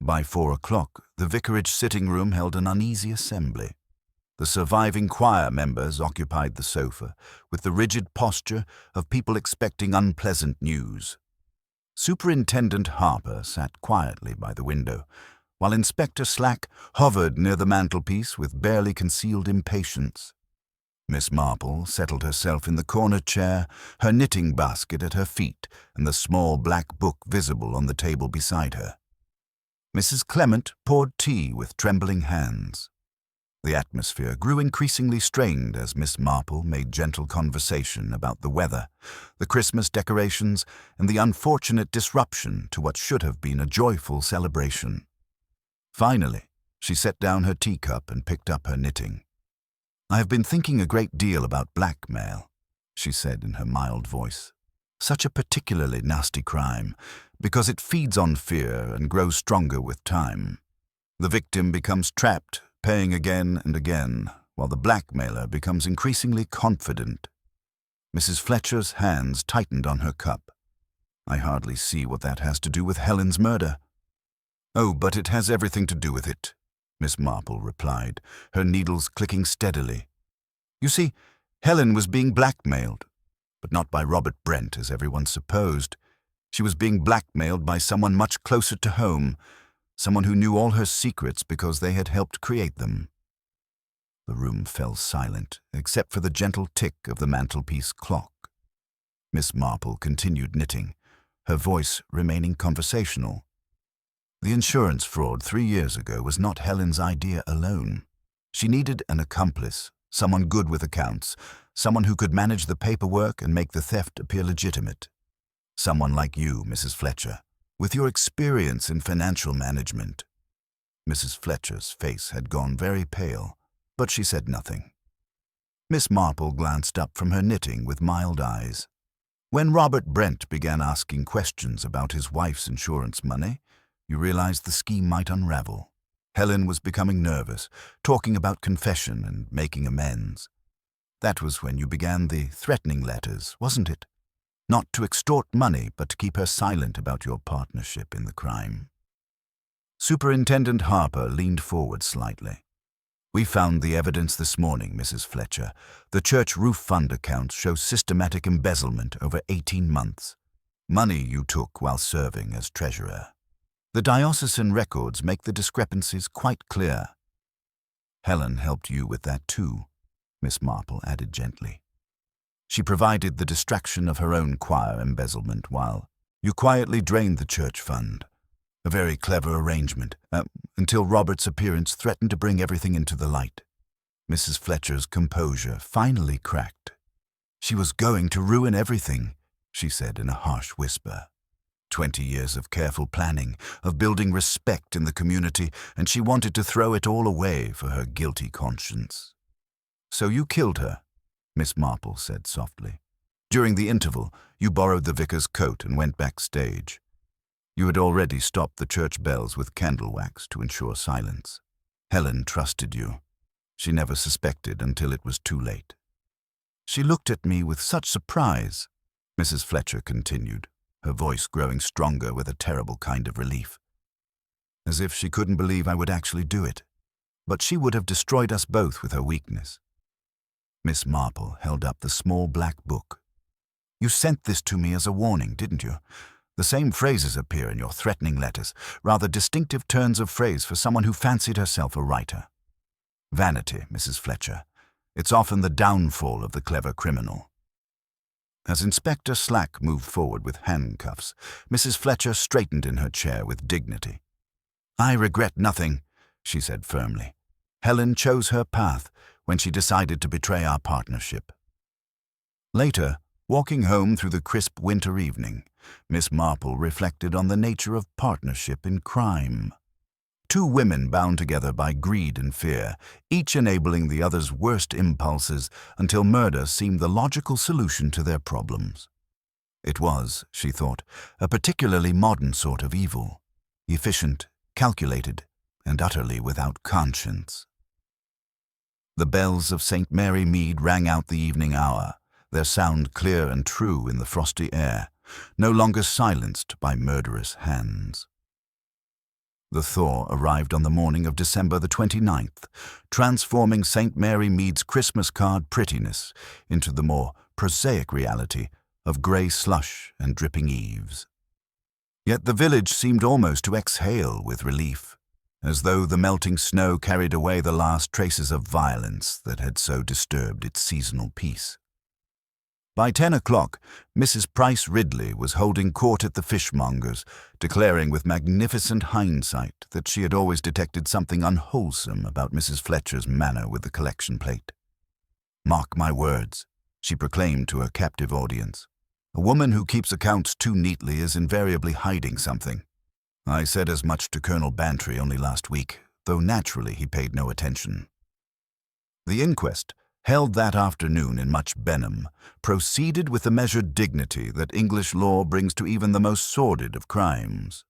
By 4 o'clock, the vicarage sitting room held an uneasy assembly. The surviving choir members occupied the sofa, with the rigid posture of people expecting unpleasant news. Superintendent Harper sat quietly by the window, while Inspector Slack hovered near the mantelpiece with barely concealed impatience. Miss Marple settled herself in the corner chair, her knitting basket at her feet and the small black book visible on the table beside her. Mrs. Clement poured tea with trembling hands. The atmosphere grew increasingly strained as Miss Marple made gentle conversation about the weather, the Christmas decorations, and the unfortunate disruption to what should have been a joyful celebration. Finally, she set down her teacup and picked up her knitting. "I have been thinking a great deal about blackmail," she said in her mild voice. "Such a particularly nasty crime, because it feeds on fear and grows stronger with time. The victim becomes trapped, paying again and again, while the blackmailer becomes increasingly confident." Mrs. Fletcher's hands tightened on her cup. "I hardly see what that has to do with Helen's murder." "Oh, but it has everything to do with it," Miss Marple replied, her needles clicking steadily. "You see, Helen was being blackmailed, but not by Robert Brent, as everyone supposed. She was being blackmailed by someone much closer to home, someone who knew all her secrets because they had helped create them. The room fell silent, except for the gentle tick of the mantelpiece clock. Miss Marple continued knitting, her voice remaining conversational. The insurance fraud 3 years ago was not Helen's idea alone. She needed an accomplice, someone good with accounts, someone who could manage the paperwork and make the theft appear legitimate. Someone like you, Mrs. Fletcher, with your experience in financial management. Mrs. Fletcher's face had gone very pale, but she said nothing. Miss Marple glanced up from her knitting with mild eyes. When Robert Brent began asking questions about his wife's insurance money, you realized the scheme might unravel. Helen was becoming nervous, talking about confession and making amends. That was when you began the threatening letters, wasn't it? Not to extort money, but to keep her silent about your partnership in the crime. Superintendent Harper leaned forward slightly. We found the evidence this morning, Mrs. Fletcher. The church roof fund accounts show systematic embezzlement over 18 months. Money you took while serving as treasurer. The diocesan records make the discrepancies quite clear. Helen helped you with that too, Miss Marple added gently. She provided the distraction of her own choir embezzlement while you quietly drained the church fund. A very clever arrangement, until Robert's appearance threatened to bring everything into the light. Mrs. Fletcher's composure finally cracked. She was going to ruin everything, she said in a harsh whisper. 20 years of careful planning, of building respect in the community, and she wanted to throw it all away for her guilty conscience. So you killed her, Miss Marple said softly. During the interval, you borrowed the vicar's coat and went backstage. You had already stopped the church bells with candle wax to ensure silence. Helen trusted you. She never suspected until it was too late. She looked at me with such surprise, Mrs. Fletcher continued, her voice growing stronger with a terrible kind of relief. As if she couldn't believe I would actually do it. But she would have destroyed us both with her weakness. Miss Marple held up the small black book. You sent this to me as a warning, didn't you? The same phrases appear in your threatening letters, rather distinctive turns of phrase for someone who fancied herself a writer. Vanity, Mrs. Fletcher. It's often the downfall of the clever criminal. As Inspector Slack moved forward with handcuffs, Mrs. Fletcher straightened in her chair with dignity. I regret nothing, she said firmly. Helen chose her path when she decided to betray our partnership. Later, walking home through the crisp winter evening, Miss Marple reflected on the nature of partnership in crime. Two women bound together by greed and fear, each enabling the other's worst impulses until murder seemed the logical solution to their problems. It was, she thought, a particularly modern sort of evil, efficient, calculated, and utterly without conscience. The bells of St. Mary Mead rang out the evening hour, their sound clear and true in the frosty air, no longer silenced by murderous hands. The thaw arrived on the morning of December the 29th, transforming St. Mary Mead's Christmas card prettiness into the more prosaic reality of grey slush and dripping eaves. Yet the village seemed almost to exhale with relief, as though the melting snow carried away the last traces of violence that had so disturbed its seasonal peace. By 10 o'clock, Mrs. Price Ridley was holding court at the fishmonger's, declaring with magnificent hindsight that she had always detected something unwholesome about Mrs. Fletcher's manner with the collection plate. Mark my words, she proclaimed to her captive audience. A woman who keeps accounts too neatly is invariably hiding something. I said as much to Colonel Bantry only last week, though naturally he paid no attention. The inquest, held that afternoon in much Benham, proceeded with the measured dignity that English law brings to even the most sordid of crimes.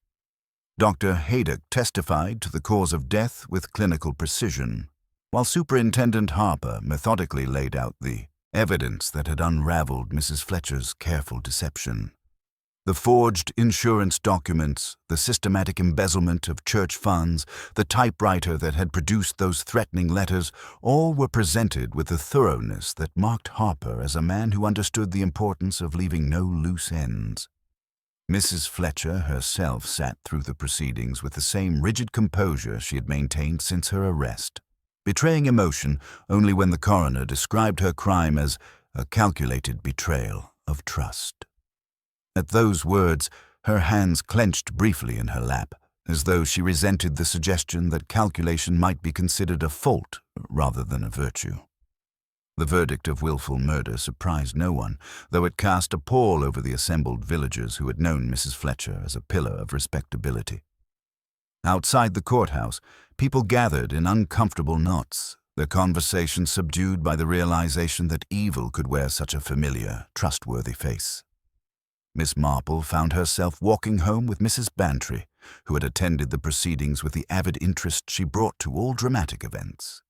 Dr. Haydock testified to the cause of death with clinical precision, while Superintendent Harper methodically laid out the evidence that had unraveled Mrs. Fletcher's careful deception. The forged insurance documents, the systematic embezzlement of church funds, the typewriter that had produced those threatening letters, all were presented with the thoroughness that marked Harper as a man who understood the importance of leaving no loose ends. Mrs. Fletcher herself sat through the proceedings with the same rigid composure she had maintained since her arrest, betraying emotion only when the coroner described her crime as a calculated betrayal of trust. At those words, her hands clenched briefly in her lap, as though she resented the suggestion that calculation might be considered a fault rather than a virtue. The verdict of willful murder surprised no one, though it cast a pall over the assembled villagers who had known Mrs. Fletcher as a pillar of respectability. Outside the courthouse, people gathered in uncomfortable knots, their conversation subdued by the realization that evil could wear such a familiar, trustworthy face. Miss Marple found herself walking home with Mrs. Bantry, who had attended the proceedings with the avid interest she brought to all dramatic events.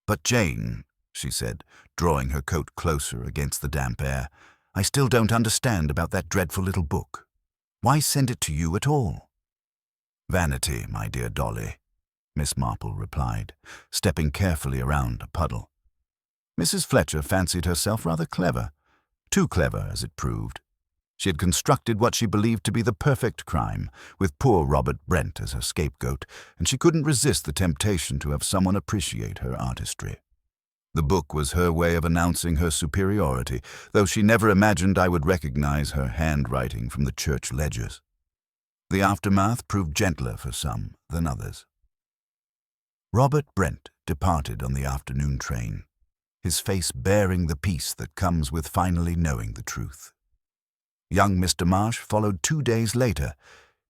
"But Jane," she said, drawing her coat closer against the damp air, "I still don't understand about that dreadful little book. Why send it to you at all?" "Vanity, my dear Dolly," Miss Marple replied, stepping carefully around a puddle. Mrs. Fletcher fancied herself rather clever, too clever as it proved. She had constructed what she believed to be the perfect crime, with poor Robert Brent as her scapegoat, and she couldn't resist the temptation to have someone appreciate her artistry. The book was her way of announcing her superiority, though she never imagined I would recognize her handwriting from the church ledgers. The aftermath proved gentler for some than others. Robert Brent departed on the afternoon train, his face bearing the peace that comes with finally knowing the truth. Young Mr. Marsh followed 2 days later,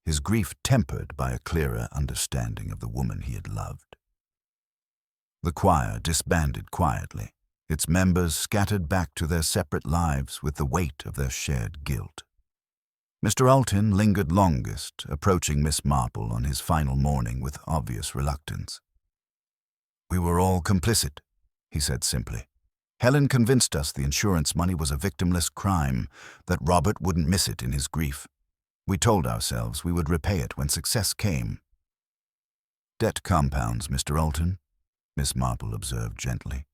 his grief tempered by a clearer understanding of the woman he had loved. The choir disbanded quietly, its members scattered back to their separate lives with the weight of their shared guilt. Mr. Alton lingered longest, approaching Miss Marple on his final morning with obvious reluctance. "We were all complicit," he said simply. "Helen convinced us the insurance money was a victimless crime, that Robert wouldn't miss it in his grief. We told ourselves we would repay it when success came." "Debt compounds, Mr. Alton," Miss Marple observed gently.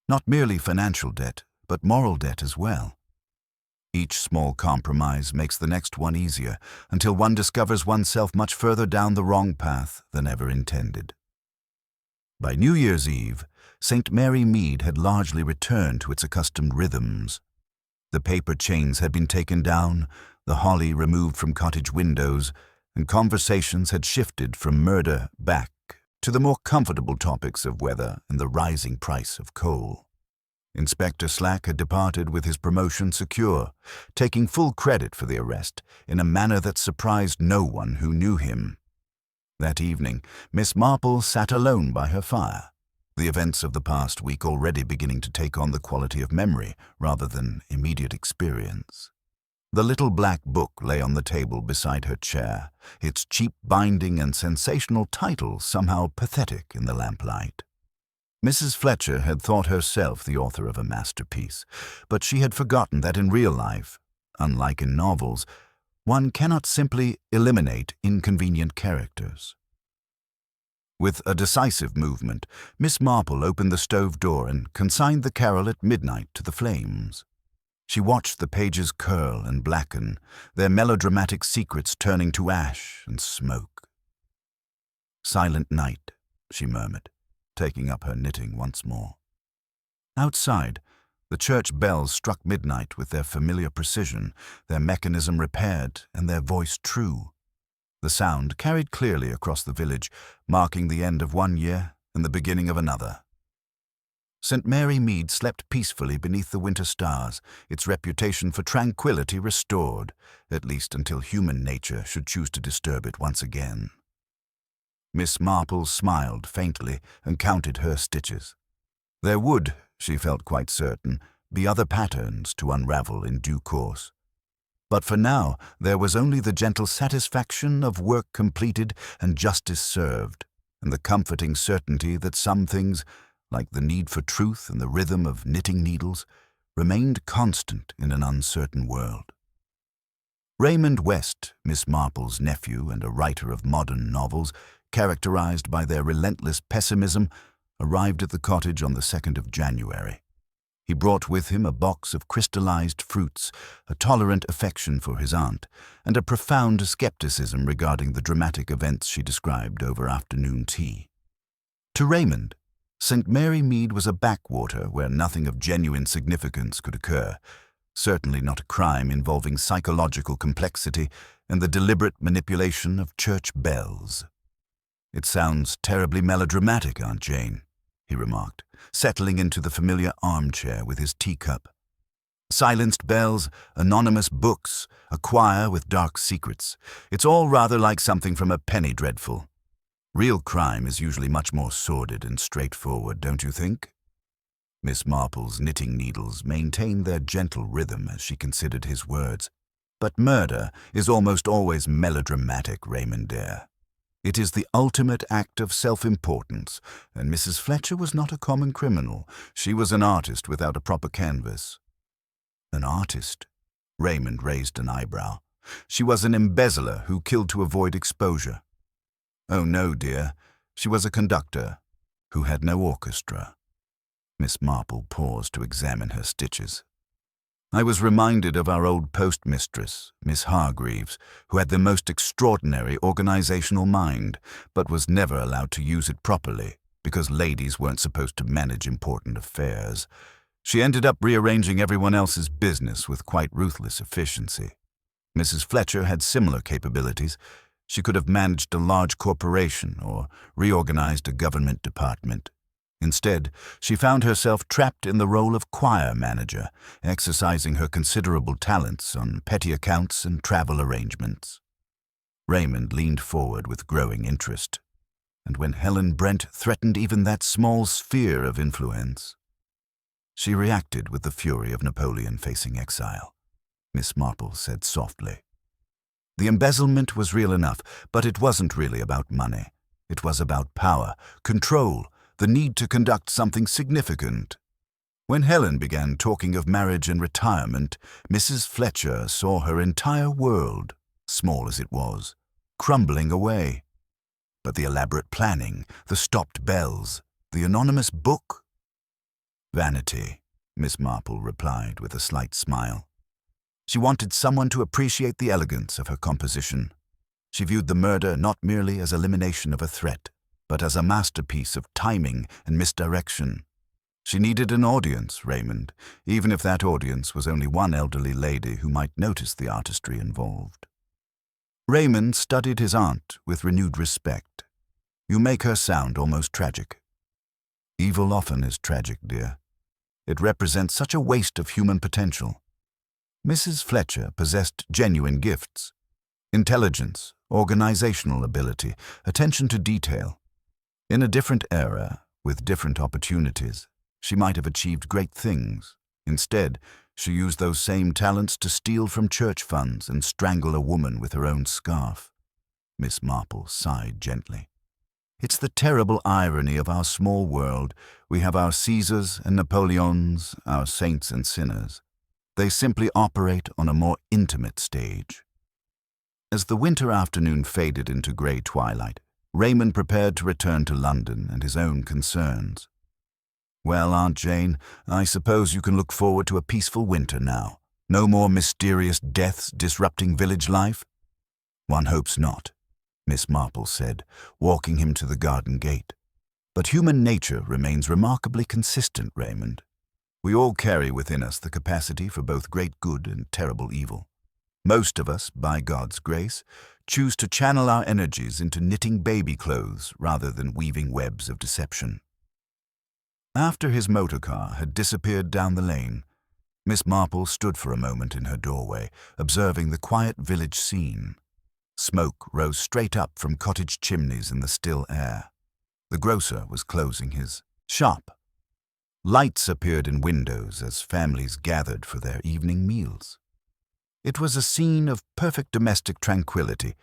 "Not merely financial debt, but moral debt as well. Each small compromise makes the next one easier, until one discovers oneself much further down the wrong path than ever intended." By New Year's Eve, St. Mary Mead had largely returned to its accustomed rhythms. The paper chains had been taken down, the holly removed from cottage windows, and conversations had shifted from murder back to the more comfortable topics of weather and the rising price of coal. Inspector Slack had departed with his promotion secure, taking full credit for the arrest in a manner that surprised no one who knew him. That evening, Miss Marple sat alone by her fire, the events of the past week already beginning to take on the quality of memory rather than immediate experience. The little black book lay on the table beside her chair, its cheap binding and sensational title somehow pathetic in the lamplight. Mrs. Fletcher had thought herself the author of a masterpiece, but she had forgotten that in real life, unlike in novels, one cannot simply eliminate inconvenient characters. With a decisive movement, Miss Marple opened the stove door and consigned the carol at midnight to the flames. She watched the pages curl and blacken, their melodramatic secrets turning to ash and smoke. "Silent night," she murmured, taking up her knitting once more. Outside, the church bells struck midnight with their familiar precision, their mechanism repaired and their voice true. The sound carried clearly across the village, marking the end of one year and the beginning of another. St. Mary Mead slept peacefully beneath the winter stars, its reputation for tranquility restored, at least until human nature should choose to disturb it once again. Miss Marple smiled faintly and counted her stitches. There would, she felt quite certain, be other patterns to unravel in due course. But for now, there was only the gentle satisfaction of work completed and justice served, and the comforting certainty that some things, like the need for truth and the rhythm of knitting needles, remained constant in an uncertain world. Raymond West, Miss Marple's nephew and a writer of modern novels, characterized by their relentless pessimism, arrived at the cottage on the 2nd of January. He brought with him a box of crystallized fruits, a tolerant affection for his aunt, and a profound skepticism regarding the dramatic events she described over afternoon tea. To Raymond, St. Mary Mead was a backwater where nothing of genuine significance could occur, certainly not a crime involving psychological complexity and the deliberate manipulation of church bells. "It sounds terribly melodramatic, Aunt Jane," he remarked, settling into the familiar armchair with his teacup. "Silenced bells, anonymous books, a choir with dark secrets. It's all rather like something from a penny dreadful. Real crime is usually much more sordid and straightforward, don't you think?" Miss Marple's knitting needles maintained their gentle rhythm as she considered his words. "But murder is almost always melodramatic, Raymond dear. It is the ultimate act of self-importance, and Mrs. Fletcher was not a common criminal. She was an artist without a proper canvas." "An artist?" Raymond raised an eyebrow. "She was an embezzler who killed to avoid exposure." "Oh no, dear. She was a conductor who had no orchestra." Miss Marple paused to examine her stitches. "I was reminded of our old postmistress, Miss Hargreaves, who had the most extraordinary organizational mind, but was never allowed to use it properly, because ladies weren't supposed to manage important affairs. She ended up rearranging everyone else's business with quite ruthless efficiency. Mrs. Fletcher had similar capabilities. She could have managed a large corporation or reorganized a government department. Instead, she found herself trapped in the role of choir manager, exercising her considerable talents on petty accounts and travel arrangements." Raymond leaned forward with growing interest. "And when Helen Brent threatened even that small sphere of influence?" "She reacted with the fury of Napoleon facing exile," Miss Marple said softly. "The embezzlement was real enough, but it wasn't really about money. It was about power, control, the need to conduct something significant. When Helen began talking of marriage and retirement, Mrs. Fletcher saw her entire world, small as it was, crumbling away. But the elaborate planning, the stopped bells, the anonymous book—" "Vanity," Miss Marple replied with a slight smile. "She wanted someone to appreciate the elegance of her composition. She viewed the murder not merely as elimination of a threat, but as a masterpiece of timing and misdirection. She needed an audience, Raymond, even if that audience was only one elderly lady who might notice the artistry involved." Raymond studied his aunt with renewed respect. "You make her sound almost tragic." "Evil often is tragic, dear. It represents such a waste of human potential. Mrs. Fletcher possessed genuine gifts: intelligence, organizational ability, attention to detail. In a different era, with different opportunities, she might have achieved great things. Instead, she used those same talents to steal from church funds and strangle a woman with her own scarf." Miss Marple sighed gently. "It's the terrible irony of our small world. We have our Caesars and Napoleons, our saints and sinners. They simply operate on a more intimate stage." As the winter afternoon faded into grey twilight, Raymond prepared to return to London and his own concerns. "Well, Aunt Jane, I suppose you can look forward to a peaceful winter now. No more mysterious deaths disrupting village life?" "One hopes not," Miss Marple said, walking him to the garden gate. "But human nature remains remarkably consistent, Raymond. We all carry within us the capacity for both great good and terrible evil. Most of us, by God's grace, choose to channel our energies into knitting baby clothes rather than weaving webs of deception." After his motor car had disappeared down the lane, Miss Marple stood for a moment in her doorway, observing the quiet village scene. Smoke rose straight up from cottage chimneys in the still air. The grocer was closing his shop. Lights appeared in windows as families gathered for their evening meals. It was a scene of perfect domestic tranquility,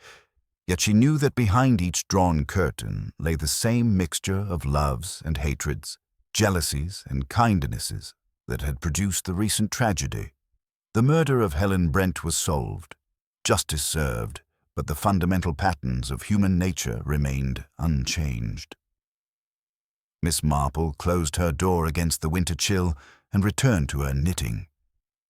yet she knew that behind each drawn curtain lay the same mixture of loves and hatreds, jealousies and kindnesses that had produced the recent tragedy. The murder of Helen Brent was solved, justice served, but the fundamental patterns of human nature remained unchanged. Miss Marple closed her door against the winter chill and returned to her knitting.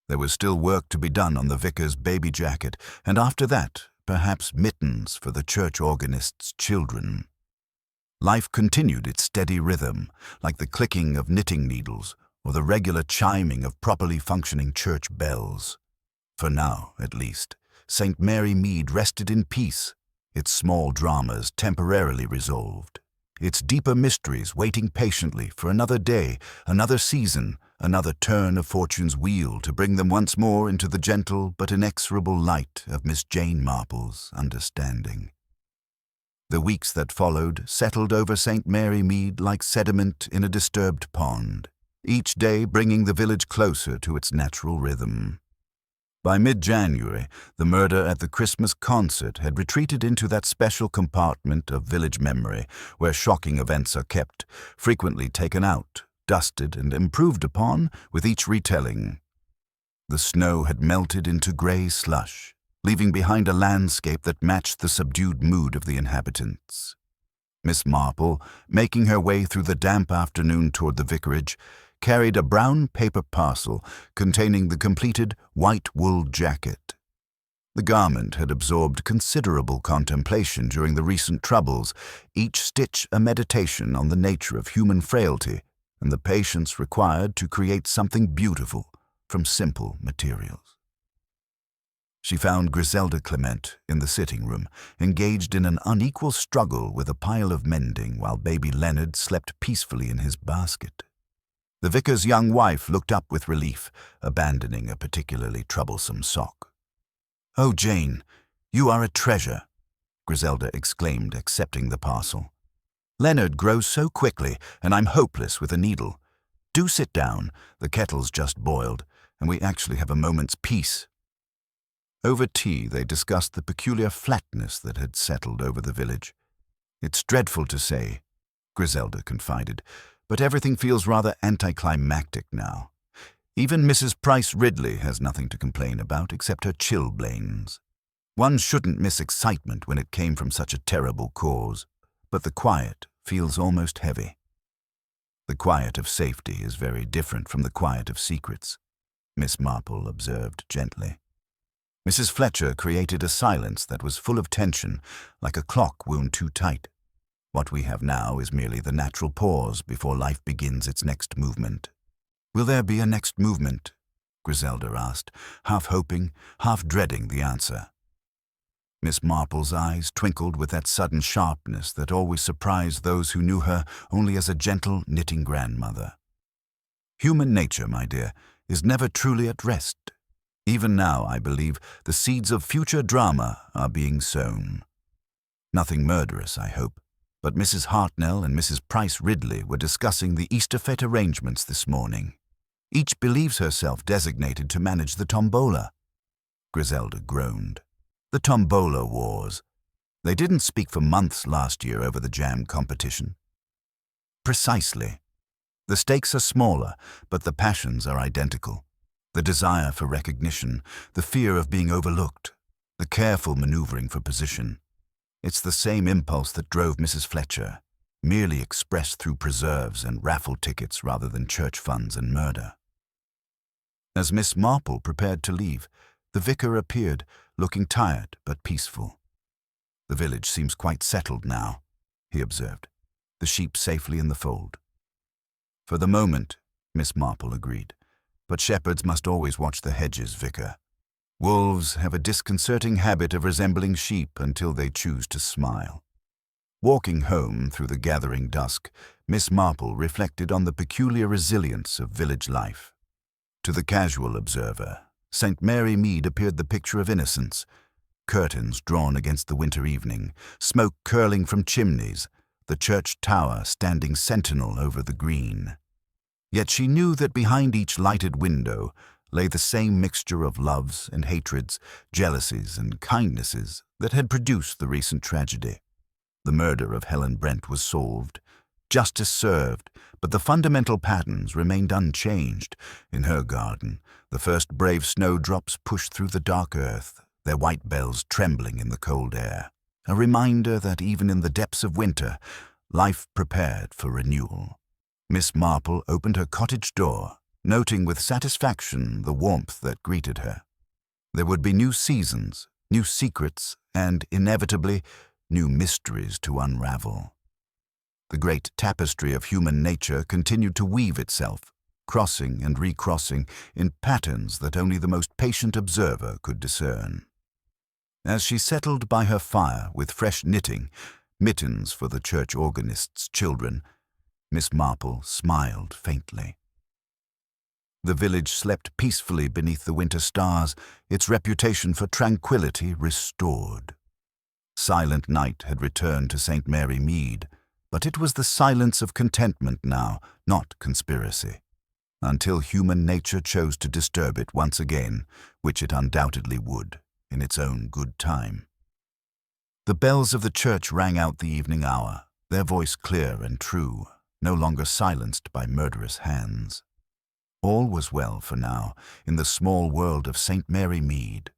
There was still work to be done on the vicar's baby jacket, and after that, perhaps mittens for the church organist's children. Life continued its steady rhythm, like the clicking of knitting needles or the regular chiming of properly functioning church bells. For now, at least, St. Mary Mead rested in peace, its small dramas temporarily resolved, its deeper mysteries waiting patiently for another day, another season, another turn of fortune's wheel to bring them once more into the gentle but inexorable light of Miss Jane Marple's understanding. The weeks that followed settled over St. Mary Mead like sediment in a disturbed pond, each day bringing the village closer to its natural rhythm. By mid-January, the murder at the Christmas concert had retreated into that special compartment of village memory where shocking events are kept, frequently taken out, dusted, and improved upon with each retelling. The snow had melted into grey slush, leaving behind a landscape that matched the subdued mood of the inhabitants. Miss Marple, making her way through the damp afternoon toward the vicarage, carried a brown paper parcel containing the completed white wool jacket. The garment had absorbed considerable contemplation during the recent troubles, each stitch a meditation on the nature of human frailty and the patience required to create something beautiful from simple materials. She found Griselda Clement in the sitting room, engaged in an unequal struggle with a pile of mending while baby Leonard slept peacefully in his basket. The vicar's young wife looked up with relief, abandoning a particularly troublesome sock. "Oh, Jane, you are a treasure," Griselda exclaimed, accepting the parcel. "Leonard grows so quickly, and I'm hopeless with a needle. Do sit down, the kettle's just boiled, and we actually have a moment's peace." Over tea, they discussed the peculiar flatness that had settled over the village. "It's dreadful to say," Griselda confided, "but everything feels rather anticlimactic now. Even Mrs. Price Ridley has nothing to complain about except her chilblains. One shouldn't miss excitement when it came from such a terrible cause, but the quiet feels almost heavy." "The quiet of safety is very different from the quiet of secrets," Miss Marple observed gently. Mrs. Fletcher created a silence that was full of tension, like a clock wound too tight. What we have now is merely the natural pause before life begins its next movement. "Will there be a next movement?" Griselda asked, half hoping, half dreading the answer. Miss Marple's eyes twinkled with that sudden sharpness that always surprised those who knew her only as a gentle knitting grandmother. "Human nature, my dear, is never truly at rest. Even now, I believe, the seeds of future drama are being sown. Nothing murderous, I hope, but Mrs. Hartnell and Mrs. Price Ridley were discussing the Easter fete arrangements this morning. Each believes herself designated to manage the tombola." Griselda groaned. "The tombola wars. They didn't speak for months last year over the jam competition." "Precisely. The stakes are smaller, but the passions are identical. The desire for recognition, the fear of being overlooked, the careful maneuvering for position. It's the same impulse that drove Mrs. Fletcher, merely expressed through preserves and raffle tickets rather than church funds and murder." As Miss Marple prepared to leave, the vicar appeared, looking tired but peaceful. "The village seems quite settled now," he observed, "the sheep safely in the fold." "For the moment," Miss Marple agreed, "but shepherds must always watch the hedges, vicar. Wolves have a disconcerting habit of resembling sheep until they choose to smile." Walking home through the gathering dusk, Miss Marple reflected on the peculiar resilience of village life. To the casual observer, St. Mary Mead appeared the picture of innocence. Curtains drawn against the winter evening, smoke curling from chimneys, the church tower standing sentinel over the green. Yet she knew that behind each lighted window lay the same mixture of loves and hatreds, jealousies and kindnesses that had produced the recent tragedy. The murder of Helen Brent was solved, justice served, but the fundamental patterns remained unchanged. In her garden, the first brave snowdrops pushed through the dark earth, their white bells trembling in the cold air, a reminder that even in the depths of winter, life prepared for renewal. Miss Marple opened her cottage door noting with satisfaction the warmth that greeted her. There would be new seasons, new secrets, and, inevitably, new mysteries to unravel. The great tapestry of human nature continued to weave itself, crossing and recrossing in patterns that only the most patient observer could discern. As she settled by her fire with fresh knitting, mittens for the church organist's children, Miss Marple smiled faintly. The village slept peacefully beneath the winter stars, its reputation for tranquility restored. Silent night had returned to St. Mary Mead, but it was the silence of contentment now, not conspiracy, until human nature chose to disturb it once again, which it undoubtedly would, in its own good time. The bells of the church rang out the evening hour, their voice clear and true, no longer silenced by murderous hands. All was well for now in the small world of St. Mary Mead.